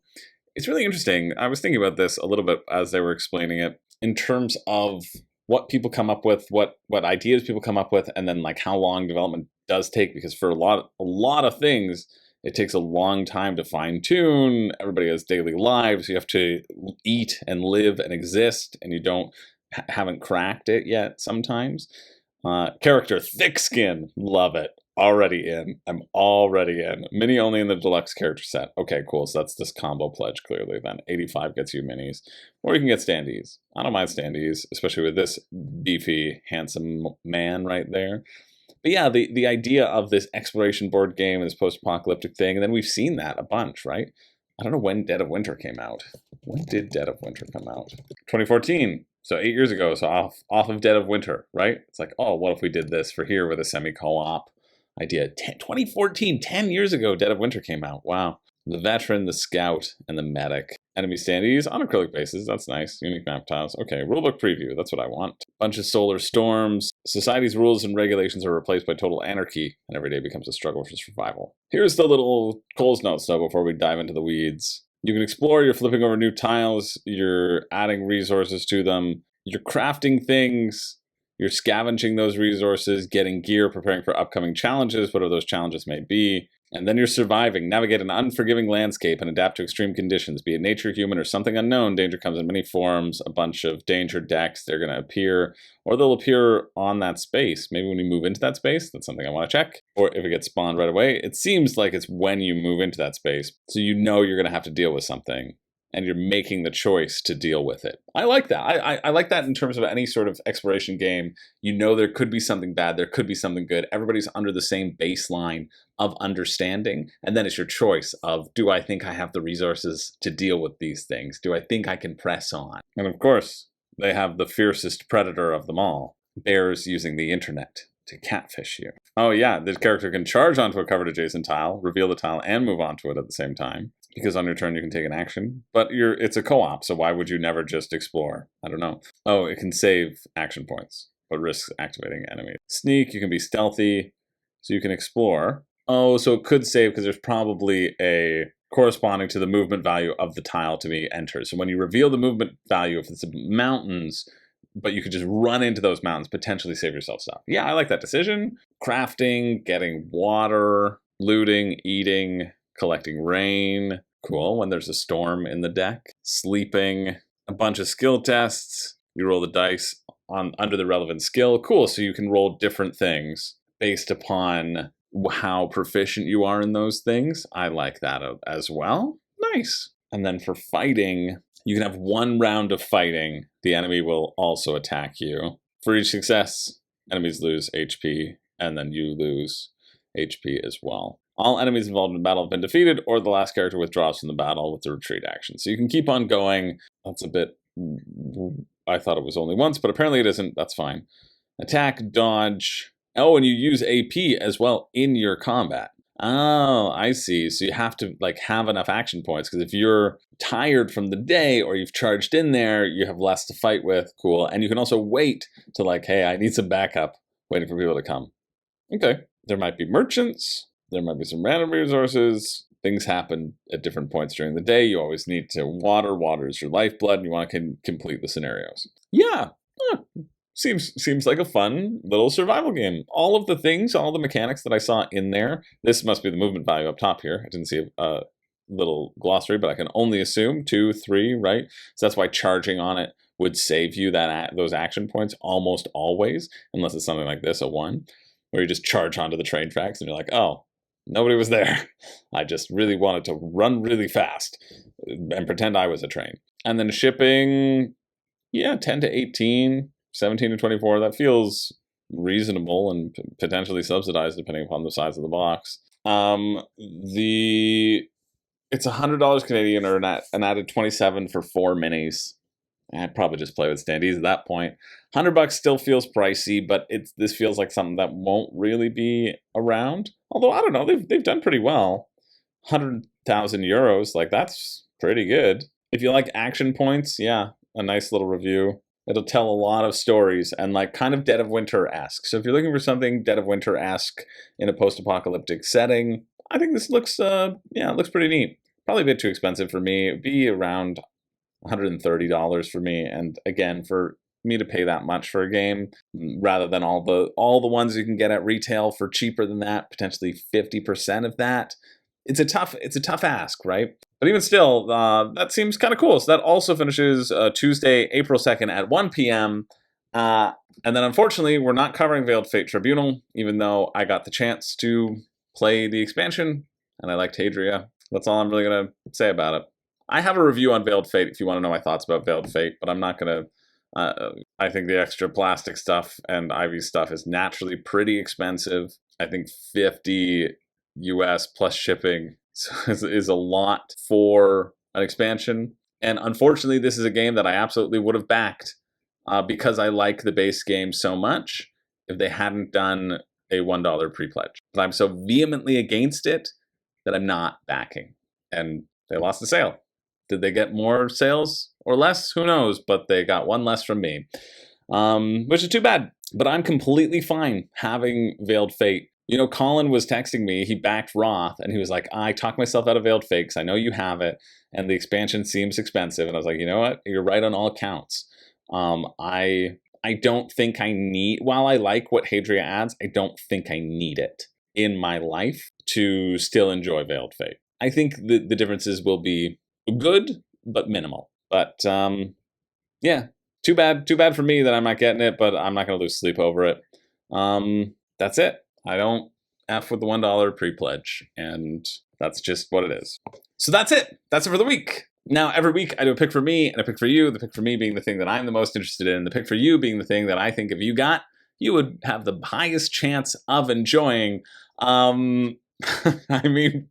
It's really interesting. I was thinking about this a little bit as they were explaining it in terms of what people come up with, what ideas people come up with, and then like how long development does take, because for a lot of things, it takes a long time to fine tune. Everybody has daily lives. You have to eat and live and exist, and you haven't cracked it yet sometimes. Character, thick skin, love it. Already in. I'm already in. Mini only in the deluxe character set. Okay, cool. So that's this combo pledge, clearly, then. 85 gets you minis. Or you can get standees. I don't mind standees, especially with this beefy, handsome man right there. But yeah, the idea of this exploration board game, this post-apocalyptic thing, and then we've seen that a bunch, right? I don't know when Dead of Winter came out. When did Dead of Winter come out? 2014. So 8 years ago, so off of Dead of Winter, right? It's like, oh, what if we did this for here with a semi-co-op idea? 2014, 10 years ago, Dead of Winter came out. Wow. The veteran, the scout, and the medic. Enemy standees on acrylic bases. That's nice. Unique map tiles. Okay, rulebook preview. That's what I want. Bunch of solar storms. Society's rules and regulations are replaced by total anarchy, and every day becomes a struggle for survival. Here's the little Coles notes, though, before we dive into the weeds. You can explore. You're flipping over new tiles. You're adding resources to them. You're crafting things. You're scavenging those resources, getting gear, preparing for upcoming challenges, whatever those challenges may be. And then you're surviving, navigate an unforgiving landscape and adapt to extreme conditions, be it nature, human, or something unknown. Danger comes in many forms, a bunch of danger decks. They're going to appear, or they'll appear on that space. Maybe when you move into that space, that's something I want to check. Or if it gets spawned right away, it seems like it's when you move into that space. So you know you're going to have to deal with something, and you're making the choice to deal with it. I like that. I like that in terms of any sort of exploration game. You know there could be something bad, there could be something good. Everybody's under the same baseline of understanding, and then it's your choice of, do I think I have the resources to deal with these things? Do I think I can press on? And of course, they have the fiercest predator of them all, bears using the internet to catfish you. Oh yeah, the character can charge onto a covered adjacent tile, reveal the tile, and move onto it at the same time. Because on your turn you can take an action. But it's a co-op, so why would you never just explore? I don't know. Oh, it can save action points, but risks activating enemies. Sneak, you can be stealthy, so you can explore. Oh, so it could save because there's probably a corresponding to the movement value of the tile to be entered. So when you reveal the movement value, if it's mountains, but you could just run into those mountains, potentially save yourself stuff. Yeah, I like that decision. Crafting, getting water, looting, eating, collecting rain. Cool, when there's a storm in the deck. Sleeping, a bunch of skill tests. You roll the dice under the relevant skill. Cool, so you can roll different things based upon how proficient you are in those things. I like that as well. Nice. And then for fighting, you can have one round of fighting. The enemy will also attack you. For each success, enemies lose HP, and then you lose HP as well. All enemies involved in the battle have been defeated, or the last character withdraws from the battle with the retreat action. So you can keep on going. That's a bit... I thought it was only once, but apparently it isn't. That's fine. Attack, dodge. Oh, and you use AP as well in your combat. Oh, I see. So you have to have enough action points, because if you're tired from the day or you've charged in there, you have less to fight with. Cool. And you can also wait to hey, I need some backup, waiting for people to come. Okay. There might be merchants. There might be some random resources. Things happen at different points during the day. You always need to water. Water is your lifeblood, and you want to complete the scenarios. Yeah. Seems like a fun little survival game. All of the things, all the mechanics that I saw in there, this must be the movement value up top here. I didn't see a little glossary, but I can only assume 2, 3, right? So that's why charging on it would save you those action points almost always, unless it's something like this, a 1, where you just charge onto the train tracks and you're like, oh, nobody was there. I just really wanted to run really fast and pretend I was a train. And then shipping, yeah, 10 to 18. 17 to 24, that feels reasonable and potentially subsidized depending upon the size of the box. It's $100 Canadian, or an added 27 for 4 minis. I'd probably just play with standees at that point. $100 still feels pricey, but this feels like something that won't really be around. Although I don't know, they've done pretty well. 100,000 euros, that's pretty good. If you like action points, yeah, a nice little review. It'll tell a lot of stories, and kind of Dead of Winter-esque. So if you're looking for something Dead of Winter-esque in a post-apocalyptic setting, I think this looks, it looks pretty neat. Probably a bit too expensive for me. It'd be around $130 for me. And again, for me to pay that much for a game, rather than all the ones you can get at retail for cheaper than that, potentially 50% of that, it's a tough ask, right? But even still, that seems kind of cool. So that also finishes Tuesday, April 2nd at 1 p.m. And then unfortunately, we're not covering Veiled Fate Tribunal, even though I got the chance to play the expansion, and I liked Hadria. That's all I'm really going to say about it. I have a review on Veiled Fate if you want to know my thoughts about Veiled Fate, but I'm not going to... I think the extra plastic stuff and Ivy stuff is naturally pretty expensive. I think 50 US plus shipping is a lot for an expansion. And unfortunately, this is a game that I absolutely would have backed because I like the base game so much if they hadn't done a $1 pre-pledge. But I'm so vehemently against it that I'm not backing. And they lost the sale. Did they get more sales or less? Who knows? But they got one less from me, which is too bad. But I'm completely fine having Veiled Fate. You know, Colin was texting me, he backed Wroth, and he was like, I talked myself out of Veiled Fate because I know you have it, and the expansion seems expensive. And I was like, you know what? You're right on all counts. I don't think I need, while I like what Hadria adds, I don't think I need it in my life to still enjoy Veiled Fate. I think the differences will be good, but minimal. But yeah, too bad for me that I'm not getting it, but I'm not going to lose sleep over it. That's it. I don't F with the $1 pre-pledge, and that's just what it is. So that's it. That's it for the week. Now, every week I do a pick for me and a pick for you, the pick for me being the thing that I'm the most interested in, the pick for you being the thing that I think if you got, you would have the highest chance of enjoying. I mean,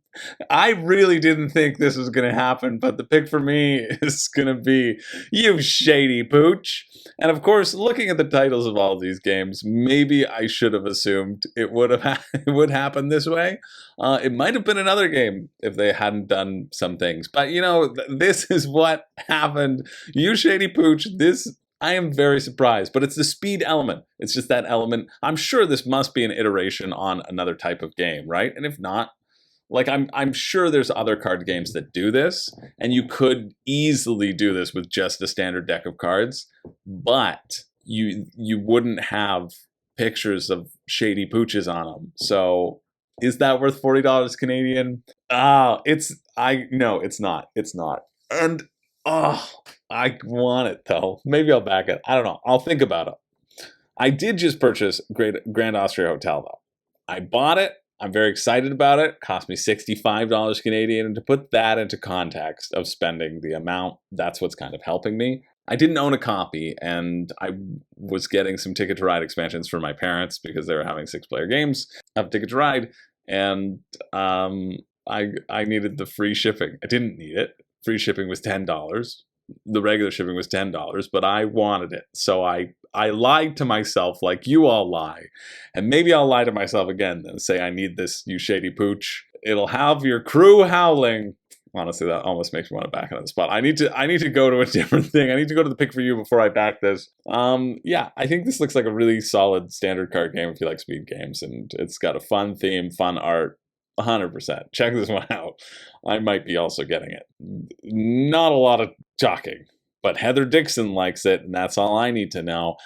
I really didn't think this was going to happen, but the pick for me is going to be you, Shady Pooch. And of course, looking at the titles of all of these games, maybe I should have assumed it would have it would happen this way. It might have been another game if they hadn't done some things. But you know, this is what happened. You, Shady Pooch. This I am very surprised, but it's the speed element. It's just that element. I'm sure this must be an iteration on another type of game, right? And if not, like I'm sure there's other card games that do this, and you could easily do this with just a standard deck of cards, but you wouldn't have pictures of Shady Pooches on them. So is that worth $40 Canadian? No, it's not. It's not. And oh, I want it though. Maybe I'll back it. I don't know. I'll think about it. I did just purchase Grand Austria Hotel though. I bought it. I'm very excited about it. It cost me $65 Canadian. And to put that into context of spending the amount, that's what's kind of helping me. I didn't own a copy, and I was getting some Ticket to Ride expansions for my parents because they were having 6-player games of Ticket to Ride, and I needed the free shipping. I didn't need it. Free shipping was $10. The regular shipping was $10, but I wanted it. So I lied to myself like you all lie. And maybe I'll lie to myself again and say I need this, you Shady Pooch. It'll have your crew howling. Honestly, that almost makes me want to back out of the spot. I need to go to a different thing. I need to go to the pick for you before I back this. Yeah, I think this looks like a really solid standard card game if you like speed games, and it's got a fun theme, fun art. 100%. Check this one out. I might be also getting it. Not a lot of talking, but Heather Dixon likes it, and that's all I need to know.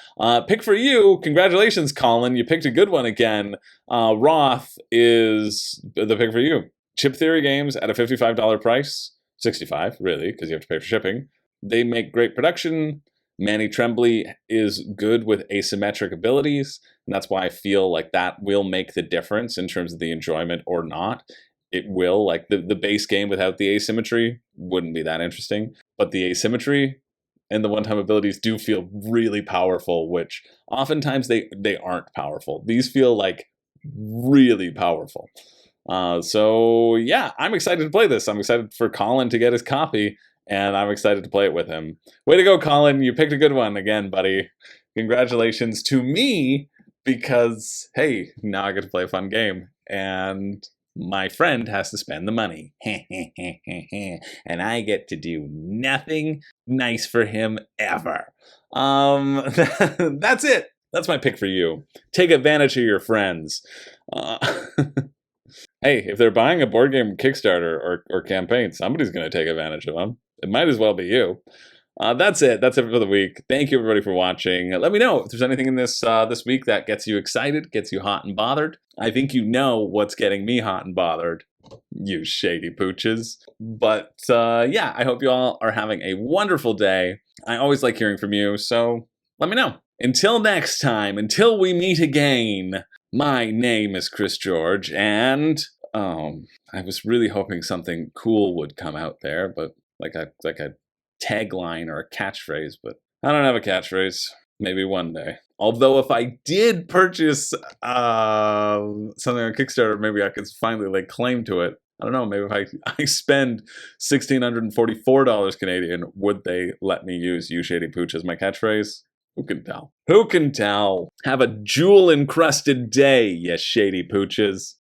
Pick for you. Congratulations, Colin. You picked a good one again. Wroth is the pick for you. Chip Theory games at a $55 price. $65, really, because you have to pay for shipping. They make great production. Manny Tremblay is good with asymmetric abilities, and that's why I feel like that will make the difference in terms of the enjoyment or not. It will, like the base game without the asymmetry wouldn't be that interesting, but the asymmetry and the one-time abilities do feel really powerful, which oftentimes they aren't powerful. These feel like really powerful. So yeah, I'm excited to play this. I'm excited for Colin to get his copy, and I'm excited to play it with him. Way to go, Colin. You picked a good one again, buddy. Congratulations to me, because, hey, now I get to play a fun game, and my friend has to spend the money. And I get to do nothing nice for him ever. That's it. That's my pick for you. Take advantage of your friends. Hey, if they're buying a board game Kickstarter or campaign, somebody's going to take advantage of them. It might as well be you. That's it. That's it for the week. Thank you, everybody, for watching. Let me know if there's anything in this this week that gets you excited, gets you hot and bothered. I think you know what's getting me hot and bothered, you Shady Pooches. But yeah, I hope you all are having a wonderful day. I always like hearing from you, so let me know. Until next time, until we meet again, my name is Chris George, and I was really hoping something cool would come out there, but like a tagline or a catchphrase, but I don't have a catchphrase. Maybe one day. Although if I did purchase something on Kickstarter, maybe I could finally lay claim to it. I don't know, maybe if I spend $1,644 Canadian, would they let me use You Shady Pooch as my catchphrase? Who can tell? Who can tell? Have a jewel-encrusted day, you Shady Pooches.